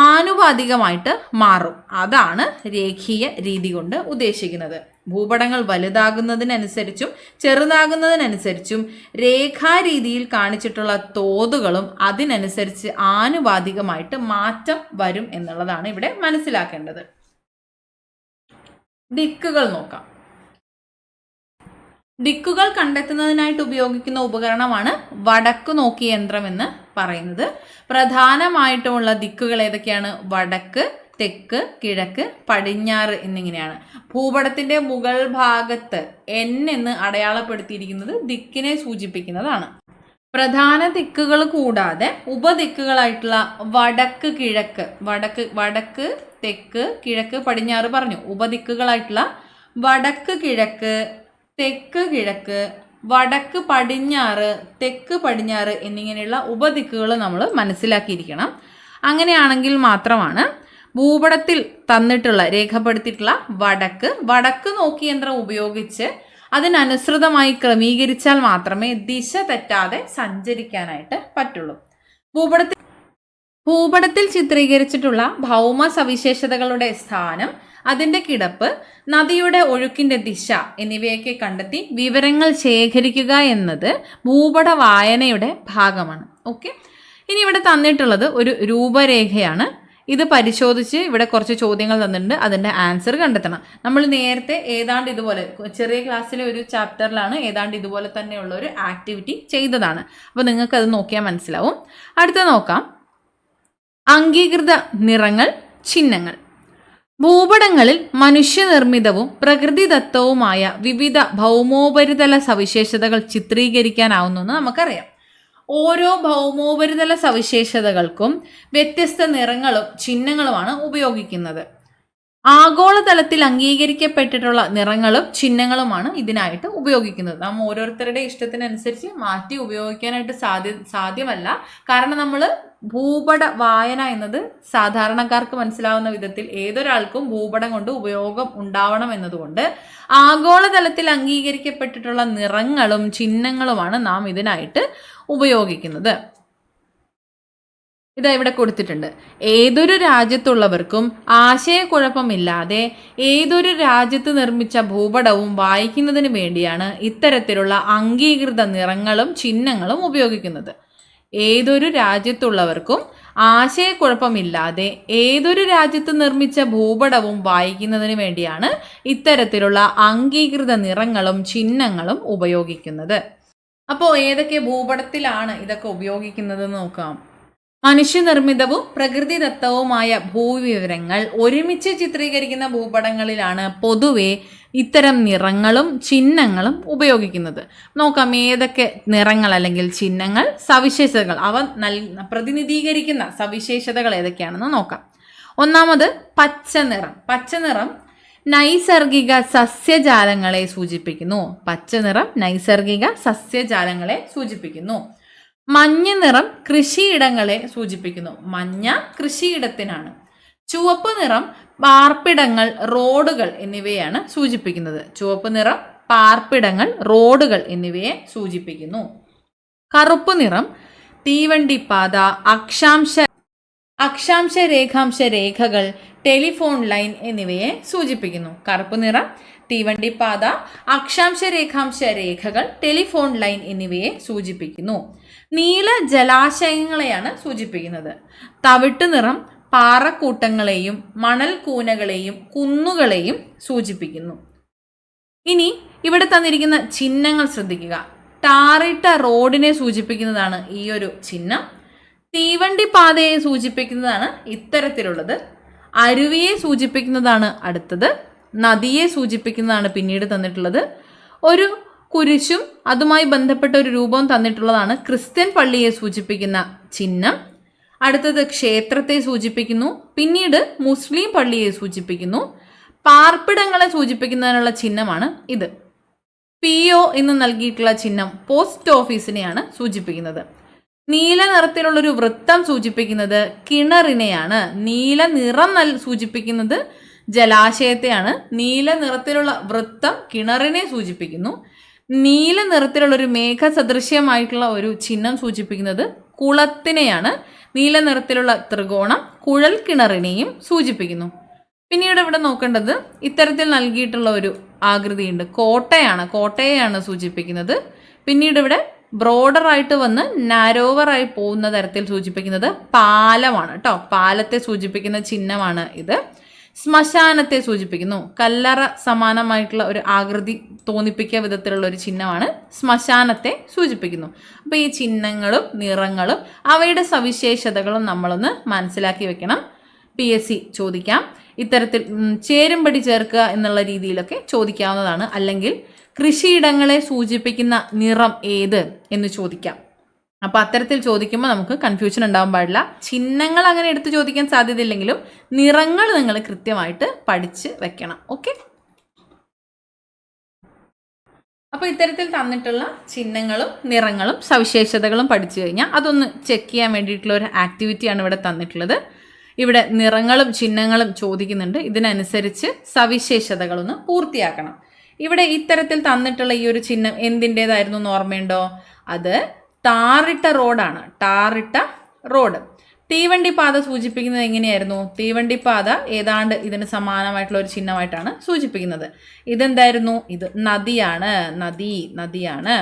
S1: ആനുപാതികമായിട്ട് മാറും. അതാണ് രേഖീയ രീതി കൊണ്ട് ഉദ്ദേശിക്കുന്നത്. ഭൂപടങ്ങൾ വലുതാകുന്നതിനനുസരിച്ചും ചെറുതാകുന്നതിനനുസരിച്ചും രേഖാരീതിയിൽ കാണിച്ചിട്ടുള്ള തോതുകളും അതിനനുസരിച്ച് ആനുപാതികമായിട്ട് മാറ്റം വരും എന്നുള്ളതാണ് ഇവിടെ മനസ്സിലാക്കേണ്ടത്. ദിക്കുകൾ നോക്കാം. ദിക്കുകൾ കണ്ടെത്തുന്നതിനായിട്ട് ഉപയോഗിക്കുന്ന ഉപകരണമാണ് വടക്ക് നോക്കി യന്ത്രം എന്ന് പറയുന്നത്. പ്രധാനമായിട്ടുമുള്ള ദിക്കുകൾ ഏതൊക്കെയാണ്? വടക്ക്, തെക്ക്, കിഴക്ക്, പടിഞ്ഞാറ് എന്നിങ്ങനെയാണ്. ഭൂപടത്തിന്റെ മുകൾ ഭാഗത്ത് N എന്ന് അടയാളപ്പെടുത്തിയിരിക്കുന്നത് ദിക്കിനെ സൂചിപ്പിക്കുന്നതാണ്. പ്രധാന ദിക്കുകൾ കൂടാതെ ഉപദിക്കുകളായിട്ടുള്ള വടക്ക്, കിഴക്ക്, വടക്ക്, തെക്ക്, കിഴക്ക്, പടിഞ്ഞാറ് പറഞ്ഞു. ഉപദിക്കുകളായിട്ടുള്ള വടക്ക്, കിഴക്ക്, തെക്ക്, കിഴക്ക്, വടക്ക്, പടിഞ്ഞാറ്, തെക്ക്, പടിഞ്ഞാറ് എന്നിങ്ങനെയുള്ള ഉപദിക്കുകൾ നമ്മൾ മനസ്സിലാക്കിയിരിക്കണം. അങ്ങനെയാണെങ്കിൽ മാത്രമാണ് ഭൂപടത്തിൽ തന്നിട്ടുള്ള രേഖപ്പെടുത്തിയിട്ടുള്ള വടക്ക് നോക്കി യന്ത്രം ഉപയോഗിച്ച് അതിനനുസൃതമായി ക്രമീകരിച്ചാൽ മാത്രമേ ദിശ തെറ്റാതെ സഞ്ചരിക്കാനായിട്ട് പറ്റുള്ളൂ. ഭൂപടത്തിൽ ചിത്രീകരിച്ചിട്ടുള്ള ഭൗമ സവിശേഷതകളുടെ സ്ഥാനം, അതിൻ്റെ കിടപ്പ്, നദിയുടെ ഒഴുക്കിൻ്റെ ദിശ എന്നിവയൊക്കെ കണ്ടെത്തി വിവരങ്ങൾ ശേഖരിക്കുക എന്നത് ഭൂപട വായനയുടെ ഭാഗമാണ്. ഓക്കെ, ഇനി ഇവിടെ തന്നിട്ടുള്ളത് ഒരു രൂപരേഖയാണ്. ഇത് പരിശോധിച്ച് ഇവിടെ കുറച്ച് ചോദ്യങ്ങൾ തന്നിട്ടുണ്ട്, അതിൻ്റെ ആൻസർ കണ്ടെത്തണം. നമ്മൾ നേരത്തെ ഏതാണ്ട് ഇതുപോലെ ചെറിയ ക്ലാസ്സിലെ ഒരു ചാപ്റ്ററിലാണ് ഏതാണ്ട് ഇതുപോലെ തന്നെയുള്ള ഒരു ആക്ടിവിറ്റി ചെയ്തതാണ്. അപ്പോൾ നിങ്ങൾക്കത് നോക്കിയാൽ മനസ്സിലാവും. അടുത്ത നോക്കാം, അംഗീകൃത നിറങ്ങൾ, ചിഹ്നങ്ങൾ. ഭൂപടങ്ങളിൽ മനുഷ്യനിർമ്മിതവും പ്രകൃതിദത്തവുമായ വിവിധ ഭൗമോപരിതല സവിശേഷതകൾ ചിത്രീകരിക്കാനാവുന്നെന്ന് നമുക്കറിയാം. ഓരോ ഭൗമോപരിതല സവിശേഷതകൾക്കും വ്യത്യസ്ത നിറങ്ങളും ചിഹ്നങ്ങളുമാണ് ഉപയോഗിക്കുന്നത്. ആഗോളതലത്തിൽ അംഗീകരിക്കപ്പെട്ടിട്ടുള്ള നിറങ്ങളും ചിഹ്നങ്ങളുമാണ് ഇതിനായിട്ട് ഉപയോഗിക്കുന്നത്. നാം ഓരോരുത്തരുടെ ഇഷ്ടത്തിനനുസരിച്ച് മാറ്റി ഉപയോഗിക്കാനായിട്ട് സാധ്യമല്ല. കാരണം നമ്മൾ ഭൂപട വായന എന്നത് സാധാരണക്കാർക്ക് മനസ്സിലാവുന്ന വിധത്തിൽ ഏതൊരാൾക്കും ഭൂപടം കൊണ്ട് ഉപയോഗം ഉണ്ടാവണം എന്നതുകൊണ്ട് ആഗോളതലത്തിൽ അംഗീകരിക്കപ്പെട്ടിട്ടുള്ള നിറങ്ങളും ചിഹ്നങ്ങളുമാണ് നാം ഇതിനായിട്ട് ഉപയോഗിക്കുന്നത്. ഇതാ ഇവിടെ കൊടുത്തിട്ടുണ്ട്. ഏതൊരു രാജ്യത്തുള്ളവർക്കും ആശയക്കുഴപ്പമില്ലാതെ ഏതൊരു രാജ്യത്ത് നിർമ്മിച്ച ഭൂപടവും വായിക്കുന്നതിന് വേണ്ടിയാണ് ഇത്തരത്തിലുള്ള അംഗീകൃത നിറങ്ങളും ചിഹ്നങ്ങളും ഉപയോഗിക്കുന്നത്. ഏതൊരു രാജ്യത്തുള്ളവർക്കും ആശയക്കുഴപ്പമില്ലാതെ ഏതൊരു രാജ്യത്ത് നിർമ്മിച്ച ഭൂപടവും വായിക്കുന്നതിന് വേണ്ടിയാണ് ഇത്തരത്തിലുള്ള അംഗീകൃത നിറങ്ങളും ചിഹ്നങ്ങളും ഉപയോഗിക്കുന്നത്. അപ്പോൾ ഏതൊക്കെ ഭൂപടത്തിലാണ് ഇതൊക്കെ ഉപയോഗിക്കുന്നതെന്ന് നോക്കാം. മനുഷ്യനിർമ്മിതവും പ്രകൃതിദത്തവുമായ ഭൂവിവരങ്ങൾ ഒരുമിച്ച് ചിത്രീകരിക്കുന്ന ഭൂപടങ്ങളിലാണ് പൊതുവെ ഇത്തരം നിറങ്ങളും ചിഹ്നങ്ങളും ഉപയോഗിക്കുന്നത്. നോക്കാം ഏതൊക്കെ നിറങ്ങൾ അല്ലെങ്കിൽ ചിഹ്നങ്ങൾ, സവിശേഷതകൾ, അവ പ്രതിനിധീകരിക്കുന്ന സവിശേഷതകൾ ഏതൊക്കെയാണെന്ന് നോക്കാം. ഒന്നാമത് പച്ചനിറം. പച്ചനിറം നൈസർഗിക സസ്യജാലങ്ങളെ സൂചിപ്പിക്കുന്നു. പച്ചനിറം നൈസർഗിക സസ്യജാലങ്ങളെ സൂചിപ്പിക്കുന്നു. മഞ്ഞ നിറം കൃഷിയിടങ്ങളെ സൂചിപ്പിക്കുന്നു. മഞ്ഞ കൃഷിയിടത്തിനാണ്. ചുവപ്പ് നിറം പാർപ്പിടങ്ങൾ, റോഡുകൾ എന്നിവയാണ് സൂചിപ്പിക്കുന്നത്. ചുവപ്പ് നിറം പാർപ്പിടങ്ങൾ, റോഡുകൾ എന്നിവയെ സൂചിപ്പിക്കുന്നു. കറുപ്പ് നിറം തീവണ്ടിപ്പാത, അക്ഷാംശ രേഖാംശ രേഖകൾ, ടെലിഫോൺ ലൈൻ എന്നിവയെ സൂചിപ്പിക്കുന്നു. കറുപ്പ് നിറം തീവണ്ടിപ്പാത, അക്ഷാംശ രേഖാംശ രേഖകൾ, ടെലിഫോൺ ലൈൻ എന്നിവയെ സൂചിപ്പിക്കുന്നു. നീല ജലാശയങ്ങളെയാണ് സൂചിപ്പിക്കുന്നത്. തവിട്ട് നിറം പാറക്കൂട്ടങ്ങളെയും മണൽക്കൂനകളെയും കുന്നുകളെയും സൂചിപ്പിക്കുന്നു. ഇനി ഇവിടെ തന്നിരിക്കുന്ന ചിഹ്നങ്ങൾ ശ്രദ്ധിക്കുക. ടാറിട്ട റോഡിനെ സൂചിപ്പിക്കുന്നതാണ് ഈ ഒരു ചിഹ്നം. തീവണ്ടി പാതയെ സൂചിപ്പിക്കുന്നതാണ് ഇത്തരത്തിലുള്ളത്. അരുവിയെ സൂചിപ്പിക്കുന്നതാണ് അടുത്തത്. നദിയെ സൂചിപ്പിക്കുന്നതാണ് പിന്നീട് തന്നിട്ടുള്ളത്. ഒരു കുരിശും അതുമായി ബന്ധപ്പെട്ട ഒരു രൂപവും തന്നിട്ടുള്ളതാണ് ക്രിസ്ത്യൻ പള്ളിയെ സൂചിപ്പിക്കുന്ന ചിഹ്നം. അടുത്തത് ക്ഷേത്രത്തെ സൂചിപ്പിക്കുന്നു. പിന്നീട് മുസ്ലിം പള്ളിയെ സൂചിപ്പിക്കുന്നു. പാർപ്പിടങ്ങളെ സൂചിപ്പിക്കുന്നതിനുള്ള ചിഹ്നമാണ് ഇത്. PO എന്ന് നൽകിയിട്ടുള്ള ചിഹ്നം പോസ്റ്റ് ഓഫീസിനെയാണ് സൂചിപ്പിക്കുന്നത്. നീല നിറത്തിലുള്ളൊരു വൃത്തം സൂചിപ്പിക്കുന്നത് കിണറിനെയാണ്. നീല നിറം സൂചിപ്പിക്കുന്നത് ജലാശയത്തെയാണ്. നീല നിറത്തിലുള്ള വൃത്തം കിണറിനെ സൂചിപ്പിക്കുന്നു. നീല നിറത്തിലുള്ളൊരു മേഘസദൃശ്യമായിട്ടുള്ള ഒരു ചിഹ്നം സൂചിപ്പിക്കുന്നത് കുളത്തിനെയാണ്. നീല നിറത്തിലുള്ള ത്രികോണം കുഴൽ കിണറിനെയും സൂചിപ്പിക്കുന്നു. പിന്നീട് ഇവിടെ നോക്കേണ്ടത് ഇത്തരത്തിൽ നൽകിയിട്ടുള്ള ഒരു ആകൃതിയുണ്ട്. കോട്ടയെയാണ് സൂചിപ്പിക്കുന്നത്. പിന്നീട് ഇവിടെ ബ്രോഡറായിട്ട് വന്ന് നാരോവറായി പോകുന്ന തരത്തിൽ സൂചിപ്പിക്കുന്നത് പാലമാണ് കേട്ടോ. പാലത്തെ സൂചിപ്പിക്കുന്ന ചിഹ്നമാണ് ഇത്. ശ്മശാനത്തെ സൂചിപ്പിക്കുന്നു. കല്ലറ സമാനമായിട്ടുള്ള ഒരു ആകൃതി തോന്നിപ്പിക്കുക വിധത്തിലുള്ള ഒരു ചിഹ്നമാണ് ശ്മശാനത്തെ സൂചിപ്പിക്കുന്നു. അപ്പോൾ ഈ ചിഹ്നങ്ങളും നിറങ്ങളും അവയുടെ സവിശേഷതകളും നമ്മളൊന്ന് മനസ്സിലാക്കി വെക്കണം. PSC ചോദിക്കാം. ഇത്തരത്തിൽ ചേരുംപടി ചേർക്കുക എന്നുള്ള രീതിയിലൊക്കെ ചോദിക്കാവുന്നതാണ്. അല്ലെങ്കിൽ കൃഷിയിടങ്ങളെ സൂചിപ്പിക്കുന്ന നിറം ഏത് എന്ന് ചോദിക്കാം. അപ്പോൾ അത്തരത്തിൽ ചോദിക്കുമ്പോൾ നമുക്ക് കൺഫ്യൂഷൻ ഉണ്ടാവാൻ പാടില്ല. ചിഹ്നങ്ങൾ അങ്ങനെ എടുത്ത് ചോദിക്കാൻ സാധ്യതയില്ലെങ്കിലും നിറങ്ങൾ നിങ്ങൾ കൃത്യമായിട്ട് പഠിച്ച് വെക്കണം. ഓക്കെ, അപ്പോൾ ഇത്തരത്തിൽ തന്നിട്ടുള്ള ചിഹ്നങ്ങളും നിറങ്ങളും സവിശേഷതകളും പഠിച്ചു കഴിഞ്ഞാൽ അതൊന്ന് ചെക്ക് ചെയ്യാൻ വേണ്ടിയിട്ടുള്ള ഒരു ആക്ടിവിറ്റിയാണ് ഇവിടെ തന്നിട്ടുള്ളത്. ഇവിടെ നിറങ്ങളും ചിഹ്നങ്ങളും ചോദിക്കുന്നുണ്ട്. ഇതിനനുസരിച്ച് സവിശേഷതകളൊന്ന് പൂർത്തിയാക്കണം. ഇവിടെ ഇത്തരത്തിൽ തന്നിട്ടുള്ള ഈ ഒരു ചിഹ്നം എന്തിൻ്റെതായിരുന്നു എന്ന് ഓർമ്മയുണ്ടോ? അത് ടാറിട്ട റോഡാണ്. ടാറിട്ട റോഡ്. തീവണ്ടിപ്പാത സൂചിപ്പിക്കുന്നത് എങ്ങനെയായിരുന്നു? തീവണ്ടിപ്പാത ഏതാണ്ട് ഇതിന് സമാനമായിട്ടുള്ള ഒരു ചിഹ്നമായിട്ടാണ് സൂചിപ്പിക്കുന്നത്. ഇതെന്തായിരുന്നു? ഇത് നദിയാണ്. നദിയാണ്.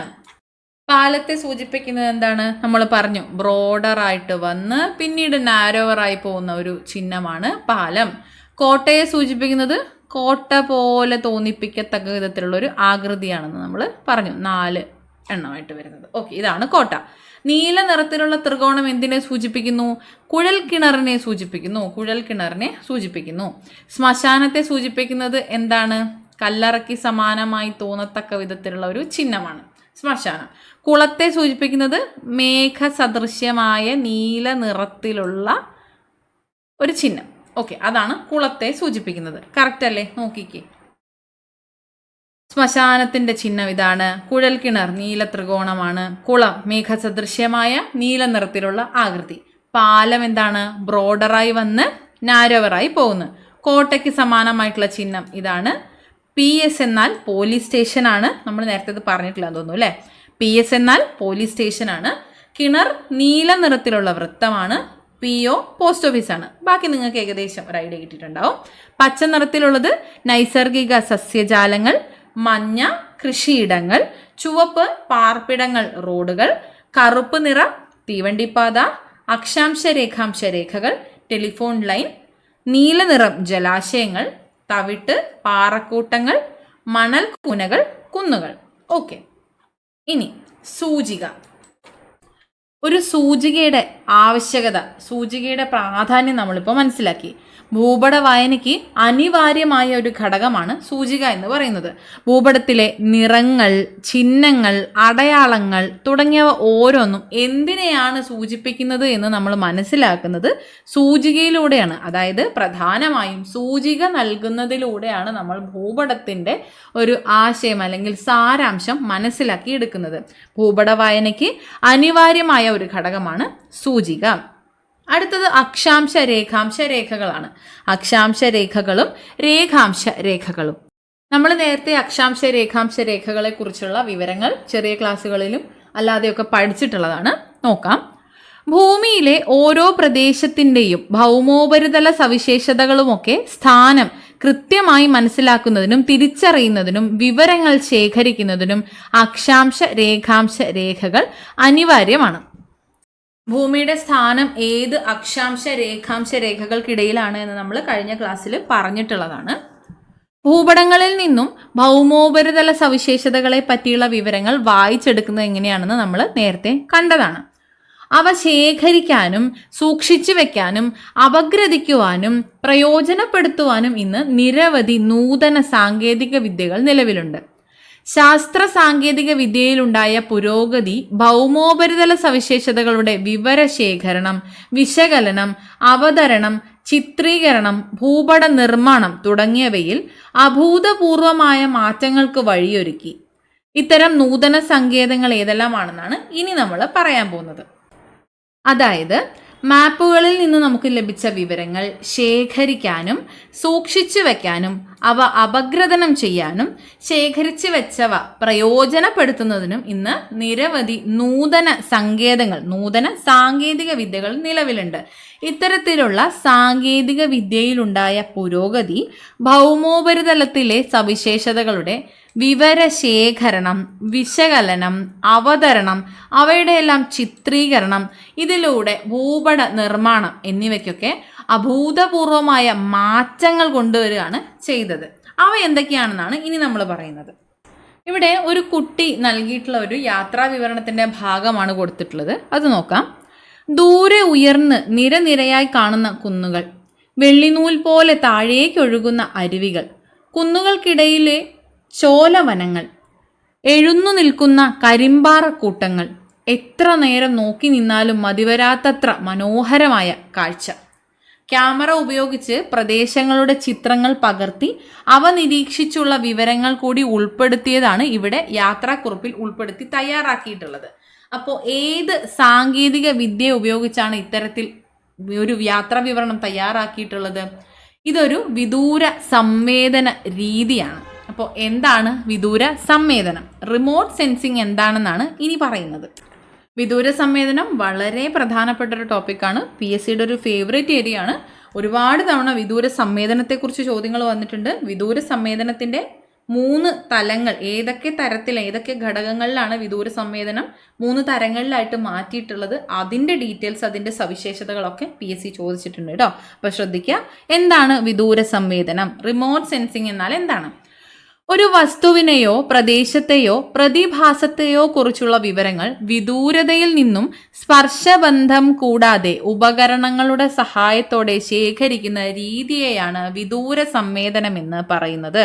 S1: പാലത്തെ സൂചിപ്പിക്കുന്നത് എന്താണ്? നമ്മൾ പറഞ്ഞു, ബ്രോഡറായിട്ട് വന്ന് പിന്നീട് നാരോവറായി പോകുന്ന ഒരു ചിഹ്നമാണ് പാലം. കോട്ടയെ സൂചിപ്പിക്കുന്നത് കോട്ട പോലെ തോന്നിപ്പിക്കത്തക്ക വിധത്തിലുള്ള ഒരു ആകൃതിയാണെന്ന് നമ്മൾ പറഞ്ഞു, 4 എണ്ണമായിട്ട് വരുന്നത്. ഓക്കെ, ഇതാണ് കോട്ട. നീല നിറത്തിലുള്ള ത്രികോണം എന്തിനെ സൂചിപ്പിക്കുന്നു? കുഴൽ കിണറിനെ സൂചിപ്പിക്കുന്നു. ശ്മശാനത്തെ സൂചിപ്പിക്കുന്നത് എന്താണ്? കല്ലറയ്ക്ക് സമാനമായി തോന്നത്തക്ക വിധത്തിലുള്ള ഒരു ചിഹ്നമാണ് ശ്മശാനം. കുളത്തെ സൂചിപ്പിക്കുന്നത് മേഘസദൃശ്യമായ നീല നിറത്തിലുള്ള ഒരു ചിഹ്നം. ഓക്കെ, അതാണ് കുളത്തെ സൂചിപ്പിക്കുന്നത്. കറക്റ്റ് അല്ലേ? നോക്കിക്കേ, ശ്മശാനത്തിന്റെ ചിഹ്നം ഇതാണ്. കുഴൽ കിണർ നീല ത്രികോണമാണ്. കുളം മേഘസദൃശ്യമായ നീല നിറത്തിലുള്ള ആകൃതി. പാലം എന്താണ്? ബ്രോഡറായി വന്ന് നാരോവറായി പോകുന്നു. കോട്ടയ്ക്ക് സമാനമായിട്ടുള്ള ചിഹ്നം ഇതാണ്. PS എന്നാൽ പോലീസ് സ്റ്റേഷനാണ്. നമ്മൾ നേരത്തെ ഇത് പറഞ്ഞിട്ടില്ല തോന്നുന്നു അല്ലേ? PS എന്നാൽ പോലീസ് സ്റ്റേഷനാണ്. കിണർ നീല നിറത്തിലുള്ള വൃത്തമാണ്. PO പോസ്റ്റ് ഓഫീസാണ്. ബാക്കി നിങ്ങൾക്ക് ഏകദേശം ഒരു ഐഡിയ കിട്ടിയിട്ടുണ്ടാവും. പച്ച നിറത്തിലുള്ളത് നൈസർഗിക സസ്യജാലങ്ങൾ, മഞ്ഞ കൃഷിയിടങ്ങൾ, ചുവപ്പ് പാർപ്പിടങ്ങൾ, റോഡുകൾ, കറുപ്പ് നിറം തീവണ്ടിപ്പാത, അക്ഷാംശ രേഖാംശ രേഖകൾ, ടെലിഫോൺ ലൈൻ, നീല നിറം ജലാശയങ്ങൾ, തവിട്ട് പാറക്കൂട്ടങ്ങൾ, മണൽ കൂനകൾ, കുന്നുകൾ. ഓക്കെ, ഇനി സൂചിക. ഒരു സൂചികയുടെ ആവശ്യകത, സൂചികയുടെ പ്രാധാന്യം നമ്മളിപ്പോൾ മനസ്സിലാക്കി. ഭൂപട വായനയ്ക്ക് അനിവാര്യമായ ഒരു ഘടകമാണ് സൂചിക എന്ന് പറയുന്നത്. ഭൂപടത്തിലെ നിറങ്ങൾ, ചിഹ്നങ്ങൾ, അടയാളങ്ങൾ തുടങ്ങിയവ ഓരോന്നും എന്തിനെയാണ് സൂചിപ്പിക്കുന്നത് എന്ന് നമ്മൾ മനസ്സിലാക്കുന്നത് സൂചികയിലൂടെയാണ്. അതായത് പ്രധാനമായും സൂചിക നൽകുന്നതിലൂടെയാണ് നമ്മൾ ഭൂപടത്തിൻ്റെ ഒരു ആശയം അല്ലെങ്കിൽ സാരാംശം മനസ്സിലാക്കി എടുക്കുന്നത്. ഭൂപട വായനയ്ക്ക് അനിവാര്യമായ ഒരു ഘടകമാണ് സൂചിക. അടുത്തത് അക്ഷാംശ രേഖാംശ രേഖകളാണ്. അക്ഷാംശ രേഖകളും രേഖാംശ രേഖകളും. നമ്മൾ നേരത്തെ അക്ഷാംശ രേഖാംശ രേഖകളെ കുറിച്ചുള്ള വിവരങ്ങൾ ചെറിയ ക്ലാസ്സുകളിലും അല്ലാതെയൊക്കെ പഠിച്ചിട്ടുള്ളതാണ്. നോക്കാം. ഭൂമിയിലെ ഓരോ പ്രദേശത്തിൻ്റെയും ഭൗമോപരിതല സവിശേഷതകളുമൊക്കെ സ്ഥാനം കൃത്യമായി മനസ്സിലാക്കുന്നതിനും തിരിച്ചറിയുന്നതിനും വിവരങ്ങൾ ശേഖരിക്കുന്നതിനും അക്ഷാംശ രേഖാംശ രേഖകൾ അനിവാര്യമാണ്. ഭൂമിയുടെ സ്ഥാനം ഏത് അക്ഷാംശ രേഖാംശ രേഖകൾക്കിടയിലാണ് എന്ന് നമ്മൾ കഴിഞ്ഞ ക്ലാസ്സിൽ പറഞ്ഞിട്ടുള്ളതാണ്. ഭൂപടങ്ങളിൽ നിന്നും ഭൗമോപരിതല സവിശേഷതകളെ പറ്റിയുള്ള വിവരങ്ങൾ വായിച്ചെടുക്കുന്നത് എങ്ങനെയാണെന്ന് നമ്മൾ നേരത്തെ കണ്ടതാണ്. അവ ശേഖരിക്കാനും സൂക്ഷിച്ചു വെക്കാനും അപഗ്രഥിക്കുവാനും പ്രയോജനപ്പെടുത്തുവാനും ഇന്ന് നിരവധി നൂതന സാങ്കേതിക വിദ്യകൾ നിലവിലുണ്ട്. ശാസ്ത്ര സാങ്കേതിക വിദ്യയിലുണ്ടായ പുരോഗതി ഭൗമോപരിതല സവിശേഷതകളുടെ വിവരശേഖരണം, വിശകലനം, അവതരണം, ചിത്രീകരണം, ഭൂപട നിർമ്മാണം തുടങ്ങിയവയിൽ അഭൂതപൂർവമായ മാറ്റങ്ങൾക്ക് വഴിയൊരുക്കി. ഇത്തരം നൂതന സങ്കേതങ്ങൾ ഏതെല്ലാമാണെന്നാണ് ഇനി നമ്മൾ പറയാൻ പോകുന്നത്. അതായത് മാപ്പുകളിൽ നിന്ന് നമുക്ക് ലഭിച്ച വിവരങ്ങൾ ശേഖരിക്കാനും സൂക്ഷിച്ചു വെക്കാനും അവ അപഗ്രഥനം ചെയ്യാനും ശേഖരിച്ചു വെച്ചവ പ്രയോജനപ്പെടുത്തുന്നതിനും ഇന്ന് നിരവധി നൂതന സാങ്കേതിക വിദ്യകൾ നിലവിലുണ്ട്. ഇത്തരത്തിലുള്ള സാങ്കേതിക വിദ്യയിലുണ്ടായ പുരോഗതി ഭൗമോപരിതലത്തിലെ സവിശേഷതകളുടെ വിവരശേഖരണം, വിശകലനം, അവതരണം, അവയുടെ എല്ലാം ചിത്രീകരണം, ഇതിലൂടെ ഭൂപട നിർമ്മാണം എന്നിവയ്ക്കൊക്കെ അഭൂതപൂർവമായ മാറ്റങ്ങൾ കൊണ്ടുവരികയാണ് ചെയ്തത്. അവ എന്തൊക്കെയാണെന്നാണ് ഇനി നമ്മൾ പറയുന്നത്. ഇവിടെ ഒരു കുട്ടി നൽകിയിട്ടുള്ള ഒരു യാത്രാ വിവരണത്തിൻ്റെ ഭാഗമാണ് കൊടുത്തിട്ടുള്ളത്. അത് നോക്കാം. ദൂരെ ഉയർന്ന് നിരനിരയായി കാണുന്ന കുന്നുകൾ, വെള്ളിനൂൽ പോലെ താഴേക്കൊഴുകുന്ന അരുവികൾ, കുന്നുകൾക്കിടയിലെ ചോലവനങ്ങൾ, എഴുന്നു നിൽക്കുന്ന കരിമ്പാറക്കൂട്ടങ്ങൾ, എത്ര നേരം നോക്കി നിന്നാലും മതിവരാത്തത്ര മനോഹരമായ കാഴ്ച. ക്യാമറ ഉപയോഗിച്ച് പ്രദേശങ്ങളുടെ ചിത്രങ്ങൾ പകർത്തി അവ നിരീക്ഷിച്ചുള്ള വിവരങ്ങൾ കൂടി ഉൾപ്പെടുത്തിയതാണ് ഇവിടെ യാത്രാക്കുറിപ്പിൽ ഉൾപ്പെടുത്തി തയ്യാറാക്കിയിട്ടുള്ളത്. അപ്പോൾ ഏത് സാങ്കേതിക വിദ്യ ഉപയോഗിച്ചാണ് ഇത്തരത്തിൽ ഒരു യാത്രാ വിവരണം തയ്യാറാക്കിയിട്ടുള്ളത്? ഇതൊരു വിദൂര സംവേദന രീതിയാണ്. അപ്പോൾ എന്താണ് വിദൂര സംവേദനം? റിമോട്ട് സെൻസിങ് എന്താണെന്നാണ് ഇനി പറയുന്നത്. വിദൂര സംവേദനം വളരെ പ്രധാനപ്പെട്ട ഒരു ടോപ്പിക്കാണ്. PSCയുടെ ഒരു ഫേവറേറ്റ് ഏരിയ ആണ്. ഒരുപാട് തവണ വിദൂര സംവേദനത്തെക്കുറിച്ച് ചോദ്യങ്ങൾ വന്നിട്ടുണ്ട്. വിദൂര സംവേദനത്തിൻ്റെ 3 തലങ്ങൾ, ഏതൊക്കെ തരത്തിൽ, ഏതൊക്കെ ഘടകങ്ങളിലാണ് വിദൂര സംവേദനം 3 തരങ്ങളിലായിട്ട് മാറ്റിയിട്ടുള്ളത്, അതിൻ്റെ ഡീറ്റെയിൽസ്, അതിൻ്റെ സവിശേഷതകളൊക്കെ PSC ചോദിച്ചിട്ടുണ്ട് കേട്ടോ. അപ്പോൾ ശ്രദ്ധിക്കുക, എന്താണ് വിദൂര സംവേദനം? റിമോട്ട് സെൻസിങ് എന്നാൽ എന്താണ്? ഒരു വസ്തുവിനെയോ പ്രദേശത്തെയോ പ്രതിഭാസത്തെയോ കുറിച്ചുള്ള വിവരങ്ങൾ വിദൂരതയിൽ നിന്നും സ്പർശബന്ധം കൂടാതെ ഉപകരണങ്ങളുടെ സഹായത്തോടെ ശേഖരിക്കുന്ന രീതിയെയാണ് വിദൂര സംവേദനമെന്ന് പറയുന്നത്.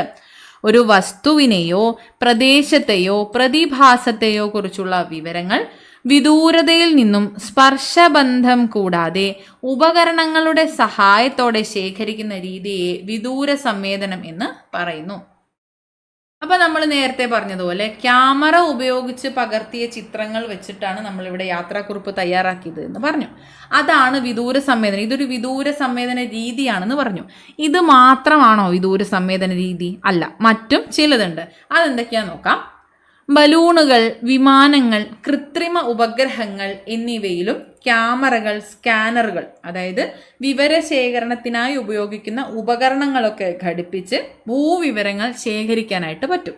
S1: ഒരു വസ്തുവിനെയോ പ്രദേശത്തെയോ പ്രതിഭാസത്തെയോ കുറിച്ചുള്ള വിവരങ്ങൾ വിദൂരതയിൽ നിന്നും സ്പർശബന്ധം കൂടാതെ ഉപകരണങ്ങളുടെ സഹായത്തോടെ ശേഖരിക്കുന്ന രീതിയെ വിദൂര സംവേദനം എന്ന് പറയുന്നു. അപ്പോൾ നമ്മൾ നേരത്തെ പറഞ്ഞതുപോലെ ക്യാമറ ഉപയോഗിച്ച് പകർത്തിയ ചിത്രങ്ങൾ വെച്ചിട്ടാണ് നമ്മളിവിടെ യാത്രാക്കുറിപ്പ് തയ്യാറാക്കിയത് എന്ന് പറഞ്ഞു. അതാണ് വിദൂര സംവേദനം. ഇതൊരു വിദൂര സംവേദന രീതിയാണെന്ന് പറഞ്ഞു. ഇത് മാത്രമാണോ വിദൂര സംവേദന രീതി? അല്ല, മറ്റും ചിലതുണ്ട്. അതെന്തൊക്കെയാണെന്ന് നോക്കാം. ബലൂണുകൾ, വിമാനങ്ങൾ, കൃത്രിമ ഉപഗ്രഹങ്ങൾ എന്നിവയിലും ക്യാമറകൾ, സ്കാനറുകൾ, അതായത് വിവരശേഖരണത്തിനായി ഉപയോഗിക്കുന്ന ഉപകരണങ്ങളൊക്കെ ഘടിപ്പിച്ച് ഭൂവിവരങ്ങൾ ശേഖരിക്കാനായിട്ട് പറ്റും.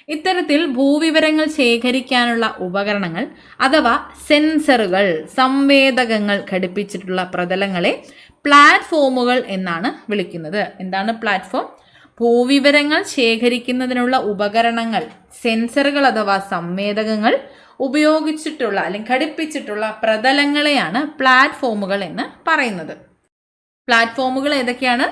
S1: ഇത്തരത്തിൽ ഭൂവിവരങ്ങൾ ശേഖരിക്കാനുള്ള ഉപകരണങ്ങൾ അഥവാ സെൻസറുകൾ, സംവേദകങ്ങൾ ഘടിപ്പിച്ചിട്ടുള്ള പ്രതലങ്ങളെ പ്ലാറ്റ്ഫോമുകൾ എന്നാണ് വിളിക്കുന്നത്. എന്താണ് പ്ലാറ്റ്ഫോം? ഭൂവിവരങ്ങൾ ശേഖരിക്കുന്നതിനുള്ള ഉപകരണങ്ങൾ, സെൻസറുകൾ അഥവാ സംവേദകങ്ങൾ ഉപയോഗിച്ചിട്ടുള്ള അല്ലെങ്കിൽ ഘടിപ്പിച്ചിട്ടുള്ള പ്രതലങ്ങളെയാണ് പ്ലാറ്റ്ഫോമുകൾ എന്ന് പറയുന്നത്. പ്ലാറ്റ്ഫോമുകൾ ഏതൊക്കെയാണ്?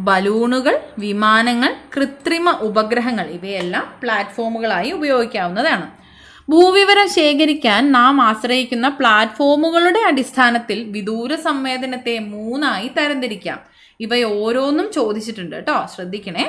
S1: ബലൂണുകൾ, വിമാനങ്ങൾ, കൃത്രിമ ഉപഗ്രഹങ്ങൾ, ഇവയെല്ലാം പ്ലാറ്റ്ഫോമുകളായി ഉപയോഗിക്കാവുന്നതാണ്. ഭൂവിവരം ശേഖരിക്കാൻ നാം ആശ്രയിക്കുന്ന പ്ലാറ്റ്ഫോമുകളുടെ അടിസ്ഥാനത്തിൽ വിദൂര സംവേദനത്തെ 3ആയി തരംതിരിക്കാം. ഇവ ഓരോന്നും ചോദിച്ചിട്ടുണ്ട് കേട്ടോ, ശ്രദ്ധിക്കണേ.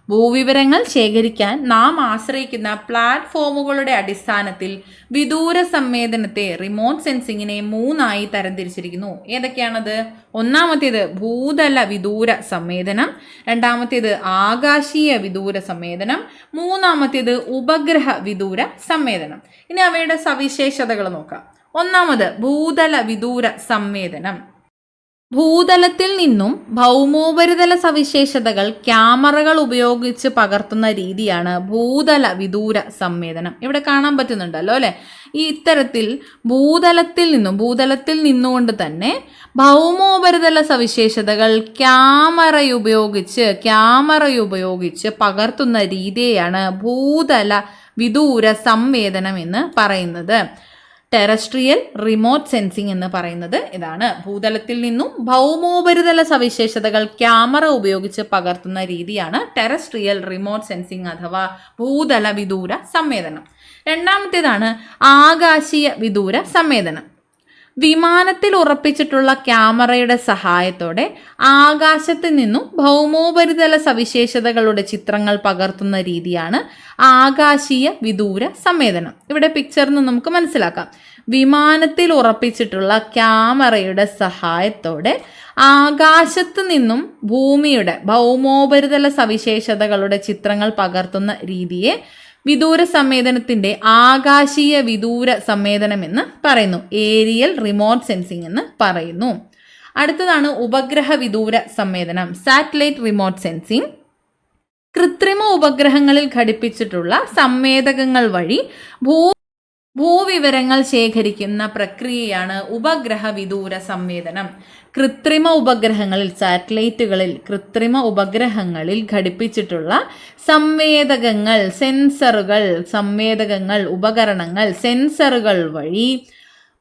S1: ഭൂവിവരങ്ങൾ ശേഖരിക്കാൻ നാം ആശ്രയിക്കുന്ന പ്ലാറ്റ്ഫോമുകളുടെ അടിസ്ഥാനത്തിൽ വിദൂര സംവേദനത്തെ, റിമോട്ട് സെൻസിങ്ങിനെ 3ആയി തരംതിരിച്ചിരിക്കുന്നു. ഏതൊക്കെയാണത്? ഒന്നാമത്തേത് ഭൂതല വിദൂര സംവേദനം, രണ്ടാമത്തേത് ആകാശീയ വിദൂര സംവേദനം, മൂന്നാമത്തേത് ഉപഗ്രഹ വിദൂര സംവേദനം. ഇനി അവയുടെ സവിശേഷതകൾ നോക്കാം. ഒന്നാമത് ഭൂതല വിദൂര സംവേദനം. ഭൂതലത്തിൽ നിന്നും ഭൗമോപരിതല സവിശേഷതകൾ ക്യാമറകൾ ഉപയോഗിച്ച് പകർത്തുന്ന രീതിയാണ് ഭൂതല വിദൂര സംവേദനം. ഇവിടെ കാണാൻ പറ്റുന്നുണ്ടല്ലോ അല്ലേ? ഈ ഇത്തരത്തിൽ ഭൂതലത്തിൽ നിന്നുകൊണ്ട് തന്നെ ഭൗമോപരിതല സവിശേഷതകൾ ക്യാമറയുപയോഗിച്ച് പകർത്തുന്ന രീതിയെയാണ് ഭൂതല വിദൂര സംവേദനം എന്ന് പറയുന്നത്. ടെറസ്ട്രിയൽ റിമോട്ട് സെൻസിങ് എന്ന് പറയുന്നത് ഇതാണ്. ഭൂതലത്തിൽ നിന്നും ഭൗമോപരിതല സവിശേഷതകൾ ക്യാമറ ഉപയോഗിച്ച് പകർത്തുന്ന രീതിയാണ് ടെറസ്ട്രിയൽ റിമോട്ട് സെൻസിങ് അഥവാ ഭൂതല വിദൂര സംവേദനം. രണ്ടാമത്തേതാണ് ആകാശീയ വിദൂര സംവേദനം. വിമാനത്തിൽ ഉറപ്പിച്ചിട്ടുള്ള ക്യാമറയുടെ സഹായത്തോടെ ആകാശത്ത് നിന്നും ഭൗമോപരിതല സവിശേഷതകളുടെ ചിത്രങ്ങൾ പകർത്തുന്ന രീതിയാണ് ആകാശീയ വിദൂര സംവേദനം. ഇവിടെ പിക്ചറിൽ നിന്ന് നമുക്ക് മനസ്സിലാക്കാം. വിമാനത്തിൽ ഉറപ്പിച്ചിട്ടുള്ള ക്യാമറയുടെ സഹായത്തോടെ ആകാശത്ത് നിന്നും ഭൂമിയുടെ ഭൗമോപരിതല സവിശേഷതകളുടെ ചിത്രങ്ങൾ പകർത്തുന്ന രീതിയെ വിദൂര സംവേദനത്തിൻ്റെ ആകാശീയ വിദൂര സംവേദനം എന്ന് പറയുന്നു. ഏരിയൽ റിമോട്ട് സെൻസിങ് എന്ന് പറയുന്നു. അടുത്തതാണ് ഉപഗ്രഹ വിദൂര സംവേദനം, സാറ്റലൈറ്റ് റിമോട്ട് സെൻസിങ്. കൃത്രിമ ഉപഗ്രഹങ്ങളിൽ ഘടിപ്പിച്ചിട്ടുള്ള സംവേദകങ്ങൾ വഴി ഭൂവിവരങ്ങൾ ശേഖരിക്കുന്ന പ്രക്രിയയാണ് ഉപഗ്രഹ വിദൂര സംവേദനം. കൃത്രിമ ഉപഗ്രഹങ്ങളിൽ, സാറ്റലൈറ്റുകളിൽ, കൃത്രിമ ഉപഗ്രഹങ്ങളിൽ ഘടിപ്പിച്ചിട്ടുള്ള ഉപകരണങ്ങൾ, സെൻസറുകൾ വഴി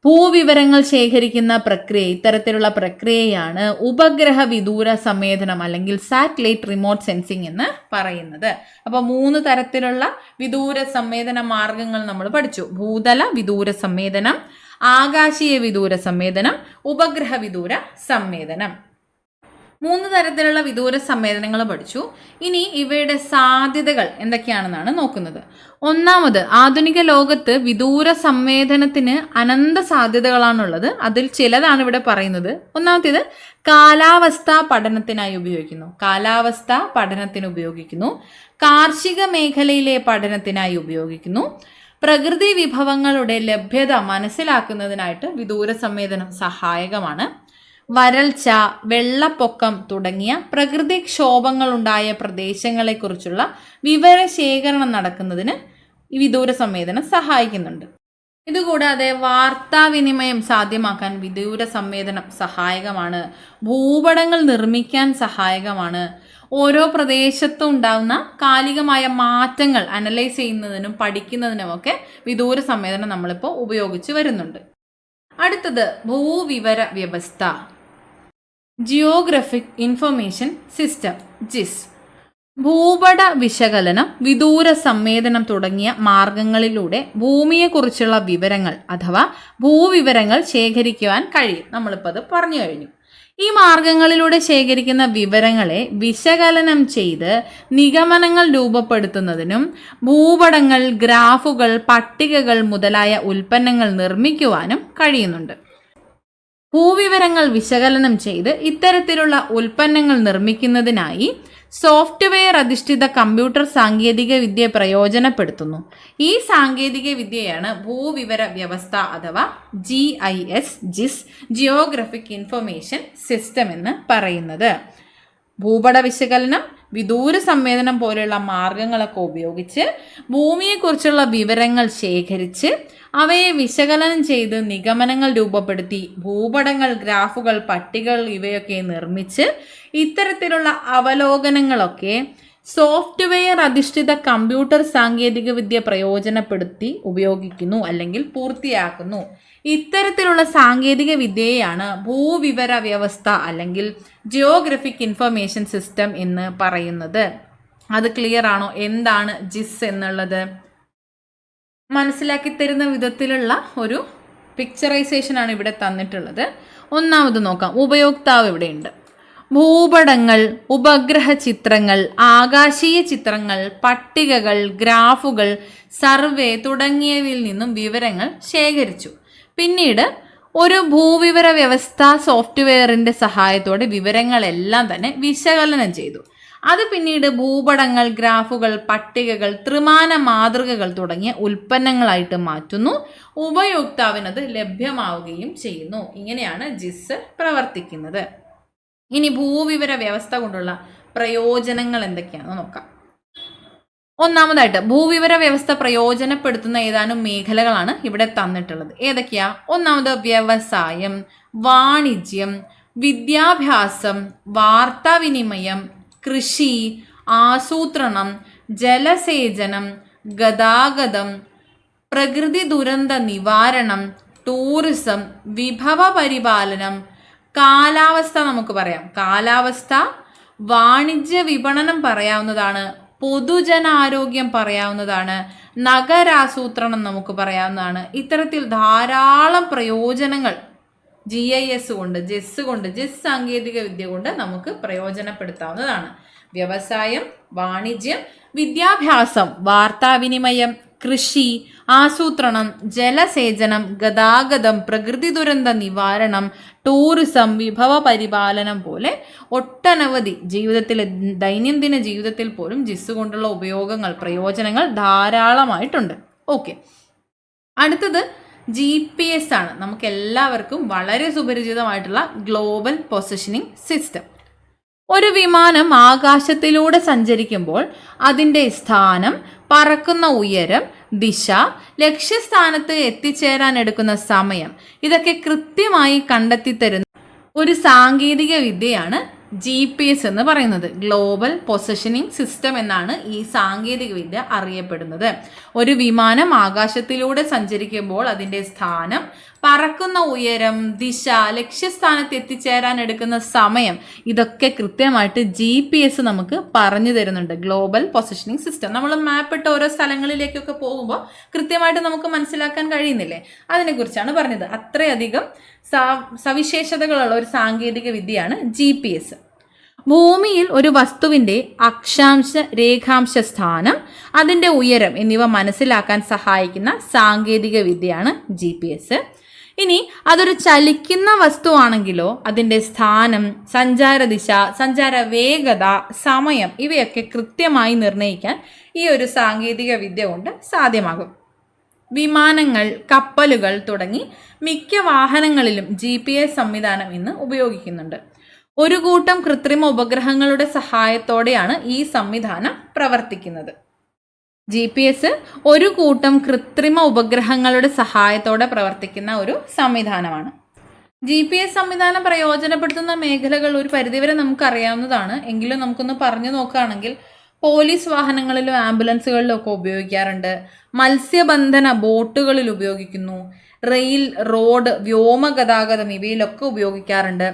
S1: ഭൂവിവരങ്ങൾ ശേഖരിക്കുന്ന പ്രക്രിയ, ഇത്തരത്തിലുള്ള പ്രക്രിയയാണ് ഉപഗ്രഹ വിദൂര സംവേദനം അല്ലെങ്കിൽ സാറ്റലൈറ്റ് റിമോട്ട് സെൻസിങ് എന്ന് പറയുന്നത്. അപ്പോൾ 3 തരത്തിലുള്ള വിദൂര സംവേദന മാർഗങ്ങൾ നമ്മൾ പഠിച്ചു. ഭൂതല വിദൂര സംവേദനം, ആകാശീയ വിദൂര സംവേദനം, ഉപഗ്രഹ വിദൂര സംവേദനം. 3 തരത്തിലുള്ള വിദൂര സംവേദനങ്ങൾ പഠിച്ചു. ഇനി ഇവയുടെ സാധ്യതകൾ എന്തൊക്കെയാണെന്നാണ് നോക്കുന്നത്. ഒന്നാമത്, ആധുനിക ലോകത്ത് വിദൂര സംവേദനത്തിന് അനന്ത സാധ്യതകളാണുള്ളത്. അതിൽ ചിലതാണ് ഇവിടെ പറയുന്നത്. ഒന്നാമത്തേത്, കാലാവസ്ഥാ പഠനത്തിനായി ഉപയോഗിക്കുന്നു. കാലാവസ്ഥാ പഠനത്തിന് ഉപയോഗിക്കുന്നു. കാർഷിക മേഖലയിലെ പഠനത്തിനായി ഉപയോഗിക്കുന്നു. പ്രകൃതി വിഭവങ്ങളുടെ ലഭ്യത മനസ്സിലാക്കുന്നതിനായിട്ട് വിദൂര സംവേദനം സഹായകമാണ്. വരൾച്ച, വെള്ളപ്പൊക്കം തുടങ്ങിയ പ്രകൃതിക്ഷോഭങ്ങളുണ്ടായ പ്രദേശങ്ങളെക്കുറിച്ചുള്ള വിവരശേഖരണം നടക്കുന്നതിന് ഈ വിദൂര സംവേദനം സഹായിക്കുന്നുണ്ട്. ഇതുകൂടാതെ വാർത്താവിനിമയം സാധ്യമാക്കാൻ വിദൂര സംവേദനം സഹായകമാണ്. ഭൂപടങ്ങൾ നിർമ്മിക്കാൻ സഹായകമാണ്. ഓരോ പ്രദേശത്തും ഉണ്ടാകുന്ന കാലികമായ മാറ്റങ്ങൾ അനലൈസ് ചെയ്യുന്നതിനും പഠിക്കുന്നതിനുമൊക്കെ വിദൂര സംവേദനം നമ്മളിപ്പോൾ ഉപയോഗിച്ച് വരുന്നുണ്ട്. അടുത്തത്, ഭൂവിവര വ്യവസ്ഥ, ജിയോഗ്രഫിക് ഇൻഫർമേഷൻ സിസ്റ്റം, ജിസ്. ഭൂപട വിശകലനം, വിദൂര സംവേദനം തുടങ്ങിയ മാർഗങ്ങളിലൂടെ ഭൂമിയെക്കുറിച്ചുള്ള വിവരങ്ങൾ അഥവാ ഭൂവിവരങ്ങൾ ശേഖരിക്കുവാൻ കഴിയും. നമ്മളിപ്പോൾ അത് പറഞ്ഞു കഴിഞ്ഞു. ഈ മാർഗങ്ങളിലൂടെ ശേഖരിക്കുന്ന വിവരങ്ങളെ വിശകലനം ചെയ്ത് നിഗമനങ്ങൾ രൂപപ്പെടുത്തുന്നതിനും ഭൂപടങ്ങൾ, ഗ്രാഫുകൾ, പട്ടികകൾ മുതലായ ഉൽപ്പന്നങ്ങൾ നിർമ്മിക്കുവാനും കഴിയുന്നുണ്ട്. ഭൂവിവരങ്ങൾ വിശകലനം ചെയ്ത് ഇത്തരത്തിലുള്ള ഉൽപ്പന്നങ്ങൾ നിർമ്മിക്കുന്നതിനായി സോഫ്റ്റ്വെയർ അധിഷ്ഠിത കമ്പ്യൂട്ടർ സാങ്കേതിക വിദ്യ പ്രയോജനപ്പെടുത്തുന്നു. ഈ സാങ്കേതിക വിദ്യയാണ് ഭൂവിവര വ്യവസ്ഥ അഥവാ GIS, ജിയോഗ്രഫിക് ഇൻഫർമേഷൻ സിസ്റ്റം എന്ന് പറയുന്നത്. ഭൂപട വിശകലനം, വിദൂര സംവേദനം പോലെയുള്ള മാർഗങ്ങളൊക്കെ ഉപയോഗിച്ച് ഭൂമിയെക്കുറിച്ചുള്ള വിവരങ്ങൾ ശേഖരിച്ച് അവയെ വിശകലനം ചെയ്ത് നിഗമനങ്ങൾ രൂപപ്പെടുത്തി ഭൂപടങ്ങൾ, ഗ്രാഫുകൾ, പട്ടികകൾ ഇവയൊക്കെ നിർമ്മിച്ച് ഇത്തരത്തിലുള്ള അവലോകനങ്ങളൊക്കെ സോഫ്റ്റ്വെയർ അധിഷ്ഠിത കമ്പ്യൂട്ടർ സാങ്കേതിക വിദ്യ പ്രയോജനപ്പെടുത്തി ഉപയോഗിക്കുന്നു അല്ലെങ്കിൽ പൂർത്തിയാക്കുന്നു. ഇത്തരത്തിലുള്ള സാങ്കേതിക വിദ്യയാണ് ഭൂവിവര വ്യവസ്ഥ അല്ലെങ്കിൽ ജിയോഗ്രഫിക് ഇൻഫർമേഷൻ സിസ്റ്റം എന്ന് പറയുന്നത്. അത് ക്ലിയർ ആണോ? എന്താണ് ജിസ് എന്നുള്ളത് മനസ്സിലാക്കി തരുന്ന വിധത്തിലുള്ള ഒരു പിക്ചറൈസേഷൻ ആണ് ഇവിടെ തന്നിട്ടുള്ളത്. ഒന്നാമത് നോക്കാം, ഉപയോക്താവ് ഇവിടെയുണ്ട്. ഭൂപടങ്ങൾ, ഉപഗ്രഹ ചിത്രങ്ങൾ, ആകാശീയ ചിത്രങ്ങൾ, പട്ടികകൾ, ഗ്രാഫുകൾ, സർവേ തുടങ്ങിയവയിൽ നിന്നും വിവരങ്ങൾ ശേഖരിച്ചു. പിന്നീട് ഒരു ഭൂവിവര വ്യവസ്ഥ സോഫ്റ്റ്വെയറിൻ്റെ സഹായത്തോടെ വിവരങ്ങളെല്ലാം തന്നെ വിശകലനം ചെയ്തു. അത് പിന്നീട് ഭൂപടങ്ങൾ, ഗ്രാഫുകൾ, പട്ടികകൾ, ത്രിമാന മാതൃകകൾ തുടങ്ങിയ ഉൽപ്പന്നങ്ങളായിട്ട് മാറ്റുന്നു. ഉപയോക്താവിനത് ലഭ്യമാവുകയും ചെയ്യുന്നു. ഇങ്ങനെയാണ് ജിസ് പ്രവർത്തിക്കുന്നത്. ഇനി ഭൂവിവര വ്യവസ്ഥ കൊണ്ടുള്ള പ്രയോജനങ്ങൾ എന്തൊക്കെയാണെന്ന് നോക്കാം. ഒന്നാമതായിട്ട്, ഭൂവിവര വ്യവസ്ഥ പ്രയോജനപ്പെടുത്തുന്ന ഏതാനും മേഖലകളാണ് ഇവിടെ തന്നിട്ടുള്ളത്. ഏതൊക്കെയാ? ഒന്നാമത്, വ്യവസായം, വാണിജ്യം, വിദ്യാഭ്യാസം, വാർത്താവിനിമയം, കൃഷി, ആസൂത്രണം, ജലസേചനം, ഗതാഗതം, പ്രകൃതി ദുരന്ത നിവാരണം, ടൂറിസം, വിഭവ പരിപാലനം, കാലാവസ്ഥ നമുക്ക് പറയാം. കാലാവസ്ഥ, വാണിജ്യ വിപണനം പറയാവുന്നതാണ്, പൊതുജനാരോഗ്യം പറയാവുന്നതാണ്, നഗരാസൂത്രണം നമുക്ക് പറയാവുന്നതാണ്. ഇത്തരത്തിൽ ധാരാളം പ്രയോജനങ്ങൾ GIS കൊണ്ട്, ജിസ് സാങ്കേതിക വിദ്യ കൊണ്ട് നമുക്ക് പ്രയോജനപ്പെടുത്താവുന്നതാണ്. വ്യവസായം, വാണിജ്യം, വിദ്യാഭ്യാസം, വാർത്താവിനിമയം, കൃഷി, ആസൂത്രണം, ജലസേചനം, ഗതാഗതം, പ്രകൃതി ദുരന്ത നിവാരണം, ടൂറിസം, വിഭവ പരിപാലനം പോലെ ഒട്ടനവധി ദൈനംദിന ജീവിതത്തിൽ പോലും ജിസ് കൊണ്ടുള്ള ഉപയോഗങ്ങൾ, പ്രയോജനങ്ങൾ ധാരാളമായിട്ടുണ്ട്. ഓക്കെ, അടുത്തത് GPS ആണ്. നമുക്ക് എല്ലാവർക്കും വളരെ സുപരിചിതമായിട്ടുള്ള ഗ്ലോബൽ പൊസിഷനിങ് സിസ്റ്റം. ഒരു വിമാനം ആകാശത്തിലൂടെ സഞ്ചരിക്കുമ്പോൾ അതിൻ്റെ സ്ഥാനം, പറക്കുന്ന ഉയരം, ദിശ, ലക്ഷ്യസ്ഥാനത്ത് എത്തിച്ചേരാൻ എടുക്കുന്ന സമയം ഇതൊക്കെ കൃത്യമായി കണ്ടെത്തി തരുന്ന ഒരു സാങ്കേതിക വിദ്യയാണ് GPS എന്ന് പറയുന്നത്. ഗ്ലോബൽ പൊസിഷനിങ് സിസ്റ്റം എന്നാണ് ഈ സാങ്കേതിക വിദ്യ അറിയപ്പെടുന്നത്. ഒരു വിമാനം ആകാശത്തിലൂടെ സഞ്ചരിക്കുമ്പോൾ അതിൻ്റെ സ്ഥാനം, പറക്കുന്ന ഉയരം, ദിശ, ലക്ഷ്യസ്ഥാനത്ത് എത്തിച്ചേരാൻ എടുക്കുന്ന സമയം ഇതൊക്കെ കൃത്യമായിട്ട് GPS നമുക്ക് പറഞ്ഞു തരുന്നുണ്ട്. ഗ്ലോബൽ പൊസിഷനിങ് സിസ്റ്റം നമ്മൾ മാപ്പിട്ട് ഓരോ സ്ഥലങ്ങളിലേക്കൊക്കെ പോകുമ്പോൾ കൃത്യമായിട്ട് നമുക്ക് മനസ്സിലാക്കാൻ കഴിയുന്നില്ലേ? അതിനെക്കുറിച്ചാണ് പറഞ്ഞത്. അത്രയധികം സവിശേഷതകളുള്ള ഒരു സാങ്കേതിക വിദ്യയാണ് GPS. ഭൂമിയിൽ ഒരു വസ്തുവിൻ്റെ അക്ഷാംശ രേഖാംശ സ്ഥാനം, അതിൻ്റെ ഉയരം എന്നിവ മനസ്സിലാക്കാൻ സഹായിക്കുന്ന സാങ്കേതിക വിദ്യയാണ് GPS. ഇനി അതൊരു ചലിക്കുന്ന വസ്തുവാണെങ്കിലോ അതിൻ്റെ സ്ഥാനം, സഞ്ചാരദിശ, സഞ്ചാര വേഗത, സമയം ഇവയൊക്കെ കൃത്യമായി നിർണ്ണയിക്കാൻ ഈ ഒരു സാങ്കേതിക വിദ്യ കൊണ്ട് സാധ്യമാകും. വിമാനങ്ങൾ, കപ്പലുകൾ തുടങ്ങി മിക്ക വാഹനങ്ങളിലും GPS സംവിധാനം ഇന്ന് ഉപയോഗിക്കുന്നുണ്ട്. ഒരു കൂട്ടം കൃത്രിമ ഉപഗ്രഹങ്ങളുടെ സഹായത്തോടെയാണ് ഈ സംവിധാനം പ്രവർത്തിക്കുന്നത്. GPS ഒരു കൂട്ടം കൃത്രിമ ഉപഗ്രഹങ്ങളുടെ സഹായത്തോടെ പ്രവർത്തിക്കുന്ന ഒരു സംവിധാനമാണ്. GPS സംവിധാനം പ്രയോജനപ്പെടുത്തുന്ന മേഖലകൾ ഒരു പരിധിവരെ നമുക്കറിയാവുന്നതാണ്. എങ്കിലും നമുക്കൊന്ന് പറഞ്ഞു നോക്കുകയാണെങ്കിൽ പോലീസ് വാഹനങ്ങളിലും ആംബുലൻസുകളിലും ഒക്കെ ഉപയോഗിക്കാറുണ്ട്. മത്സ്യബന്ധന ബോട്ടുകളിൽ ഉപയോഗിക്കുന്നു. റെയിൽ, റോഡ്, വ്യോമഗതാഗതം ഇവയിലൊക്കെ ഉപയോഗിക്കാറുണ്ട്.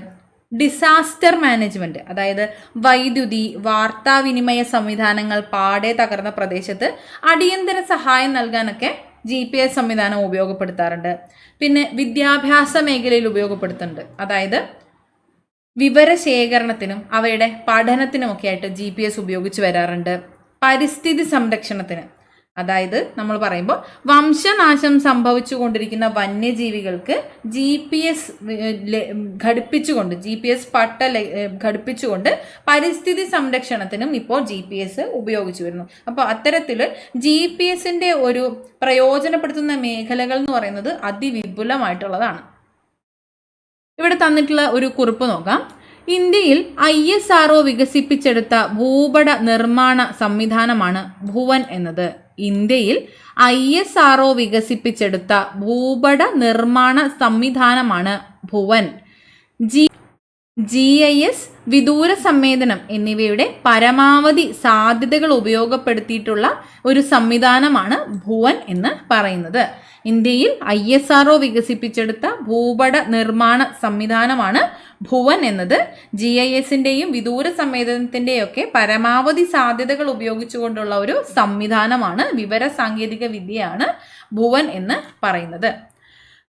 S1: ഡിസാസ്റ്റർ മാനേജ്മെൻറ്റ്, അതായത് വൈദ്യുതി, വാർത്താവിനിമയ സംവിധാനങ്ങൾ പാടെ തകർന്ന പ്രദേശത്ത് അടിയന്തര സഹായം നൽകാനൊക്കെ GPS സംവിധാനം ഉപയോഗപ്പെടുത്താറുണ്ട്. പിന്നെ വിദ്യാഭ്യാസ മേഖലയിൽ ഉപയോഗപ്പെടുത്തുന്നുണ്ട്. അതായത് വിവരശേഖരണത്തിനും അവയുടെ പഠനത്തിനുമൊക്കെ ആയിട്ട് GPS ഉപയോഗിച്ച് വരാറുണ്ട്. പരിസ്ഥിതി സംരക്ഷണത്തിന്, അതായത് നമ്മൾ പറയുമ്പോൾ വംശനാശം സംഭവിച്ചു കൊണ്ടിരിക്കുന്ന വന്യജീവികൾക്ക് GPS ഘടിപ്പിച്ചുകൊണ്ട് പരിസ്ഥിതി സംരക്ഷണത്തിനും ഇപ്പോൾ GPS ഉപയോഗിച്ചു വരുന്നു. അപ്പോൾ അത്തരത്തിൽ GPS-ൻ്റെ ഒരു പ്രയോജനപ്പെടുത്തുന്ന മേഖലകൾ എന്ന് പറയുന്നത് അതിവിപുലമായിട്ടുള്ളതാണ്. ഇവിടെ തന്നിട്ടുള്ള ഒരു കുറിപ്പ് നോക്കാം. ഇന്ത്യയിൽ ISRO വികസിപ്പിച്ചെടുത്ത ഭൂപട നിർമ്മാണ സംവിധാനമാണ് ഭുവൻ എന്നത്. ഇന്ത്യയിൽ ISRO വികസിപ്പിച്ചെടുത്ത ഭൂപട നിർമ്മാണ സംവിധാനമാണ് ഭുവൻ. GIS, വിദൂര സംവേദനം എന്നിവയുടെ പരമാവധി സാധ്യതകൾ ഉപയോഗപ്പെടുത്തിയിട്ടുള്ള ഒരു സംവിധാനമാണ് ഭുവൻ എന്ന് പറയുന്നത്. ഇന്ത്യയിൽ ISRO വികസിപ്പിച്ചെടുത്ത ഭൂപട നിർമ്മാണ സംവിധാനമാണ് ഭുവൻ എന്നത്. GIS-ൻ്റെയും വിദൂര സംവേദനത്തിൻ്റെയും ഒക്കെ പരമാവധി സാധ്യതകൾ ഉപയോഗിച്ചുകൊണ്ടുള്ള ഒരു സംവിധാനമാണ്, വിവര സാങ്കേതിക വിദ്യയാണ് ഭുവൻ എന്ന് പറയുന്നത്.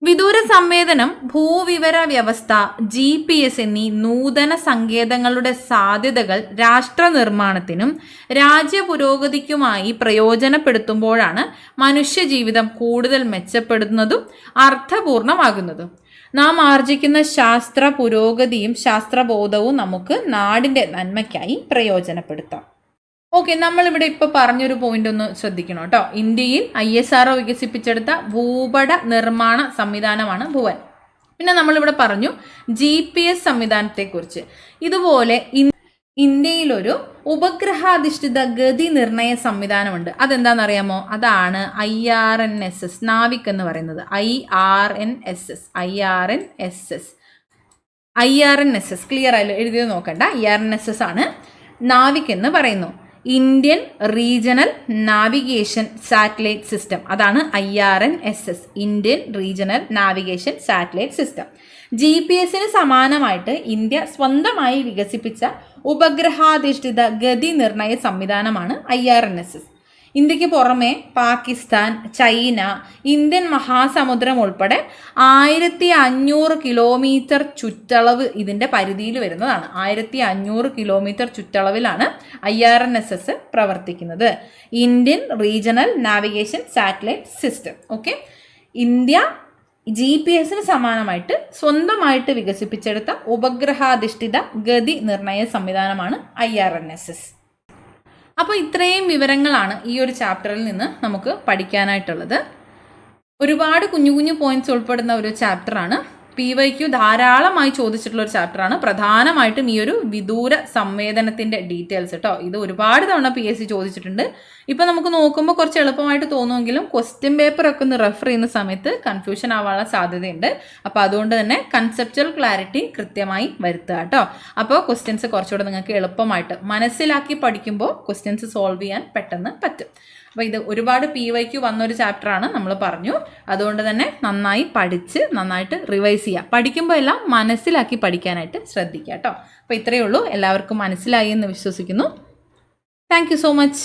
S1: വിദൂര സംവേദനം, ഭൂവിവര വ്യവസ്ഥ, GPS എന്നീ നൂതന സങ്കേതങ്ങളുടെ സാധ്യതകൾ രാഷ്ട്ര നിർമ്മാണത്തിനും രാജ്യപുരോഗതിക്കുമായി പ്രയോജനപ്പെടുത്തുമ്പോഴാണ് മനുഷ്യജീവിതം കൂടുതൽ മെച്ചപ്പെടുന്നതും അർത്ഥപൂർണമാകുന്നതും. നാം ആർജിക്കുന്ന ശാസ്ത്ര പുരോഗതിയും ശാസ്ത്രബോധവും നമുക്ക് നാടിൻ്റെ നന്മയ്ക്കായി പ്രയോജനപ്പെടുത്താം. ഓക്കെ, നമ്മളിവിടെ ഇപ്പോൾ പറഞ്ഞൊരു പോയിന്റ് ഒന്ന് ശ്രദ്ധിക്കണം കേട്ടോ. ഇന്ത്യയിൽ ISRO വികസിപ്പിച്ചെടുത്ത ഭൂപട നിർമ്മാണ സംവിധാനമാണ് ഭുവൻ. പിന്നെ നമ്മളിവിടെ പറഞ്ഞു GPS സംവിധാനത്തെക്കുറിച്ച്. ഇതുപോലെ ഇന്ത്യയിലൊരു ഉപഗ്രഹാധിഷ്ഠിത ഗതി നിർണയ സംവിധാനമുണ്ട്. അതെന്താണെന്നറിയാമോ? അതാണ് IRNSS, നാവിക് എന്ന് പറയുന്നത്. IRNSS ക്ലിയർ ആയാലും എഴുതിയത് നോക്കണ്ട. IRNSS ആണ് നാവിക് എന്ന് പറയുന്നു. Indian regional navigation satellite system, അതാണ് IRNSS, Indian regional navigation satellite system. GPS-ന് സമാനമായിട്ട് ഇന്ത്യ സ്വന്തമായി വികസിപ്പിച്ച ഉപഗ്രഹാധിഷ്ഠിത ഗതി നിർണയ സംവിധാനമാണ് IRNSS. ഇന്ത്യക്ക് പുറമെ പാകിസ്ഥാൻ, ചൈന, ഇന്ത്യൻ മഹാസമുദ്രം ഉൾപ്പെടെ 1500 കിലോമീറ്റർ ചുറ്റളവ് ഇതിൻ്റെ പരിധിയിൽ വരുന്നതാണ്. 1500 കിലോമീറ്റർ ചുറ്റളവിലാണ് IRNSS പ്രവർത്തിക്കുന്നത്. Indian regional navigation satellite system. Okay, India GPS-ന് സമാനമായിട്ട് സ്വന്തമായിട്ട് വികസിപ്പിച്ചെടുത്ത ഉപഗ്രഹാധിഷ്ഠിത ഗതി നിർണയ സംവിധാനമാണ് IRNSS. അപ്പോൾ ഇത്രയും വിവരങ്ങളാണ് ഈ ഒരു ചാപ്റ്ററിൽ നിന്ന് നമുക്ക് പഠിക്കാനായിട്ടുള്ളത്. ഒരുപാട് കുഞ്ഞു കുഞ്ഞു പോയിന്റ്സ് ഉൾപ്പെടുന്ന ഒരു ചാപ്റ്ററാണ്. PYQ ധാരാളമായി ചോദിച്ചിട്ടുള്ള ഒരു ചാപ്റ്ററാണ്. പ്രധാനമായിട്ടും ഈ ഒരു വിദൂര സംവേദനത്തിൻ്റെ ഡീറ്റെയിൽസ് കേട്ടോ. ഇത് ഒരുപാട് തവണ PSC ചോദിച്ചിട്ടുണ്ട്. ഇപ്പം നമുക്ക് നോക്കുമ്പോൾ കുറച്ച് എളുപ്പമായിട്ട് തോന്നുമെങ്കിലും ക്വസ്റ്റ്യൻ പേപ്പറൊക്കെ ഒന്ന് റെഫർ ചെയ്യുന്ന സമയത്ത് കൺഫ്യൂഷൻ ആവാനുള്ള സാധ്യതയുണ്ട്. അപ്പോൾ അതുകൊണ്ട് തന്നെ കൺസെപ്ച്വൽ ക്ലാരിറ്റി കൃത്യമായി വരുത്തുക കേട്ടോ. അപ്പോൾ ക്വസ്റ്റ്യൻസ് കുറച്ചുകൂടെ നിങ്ങൾക്ക് എളുപ്പമായിട്ട് മനസ്സിലാക്കി പഠിക്കുമ്പോൾ ക്വസ്റ്റ്യൻസ് സോൾവ് ചെയ്യാൻ പെട്ടെന്ന് പറ്റും. അപ്പോൾ ഇത് ഒരുപാട് PYQ വന്നൊരു ചാപ്റ്ററാണ് നമ്മൾ പറഞ്ഞു. അതുകൊണ്ട് തന്നെ നന്നായി പഠിച്ച് നന്നായിട്ട് റിവൈസ് ചെയ്യുക. പഠിക്കുമ്പോൾ എല്ലാം മനസ്സിലാക്കി പഠിക്കാനായിട്ട് ശ്രദ്ധിക്കുക കേട്ടോ. അപ്പോൾ ഇത്രയേ ഉള്ളൂ. എല്ലാവർക്കും മനസ്സിലായി എന്ന് വിശ്വസിക്കുന്നു. Thank you so much.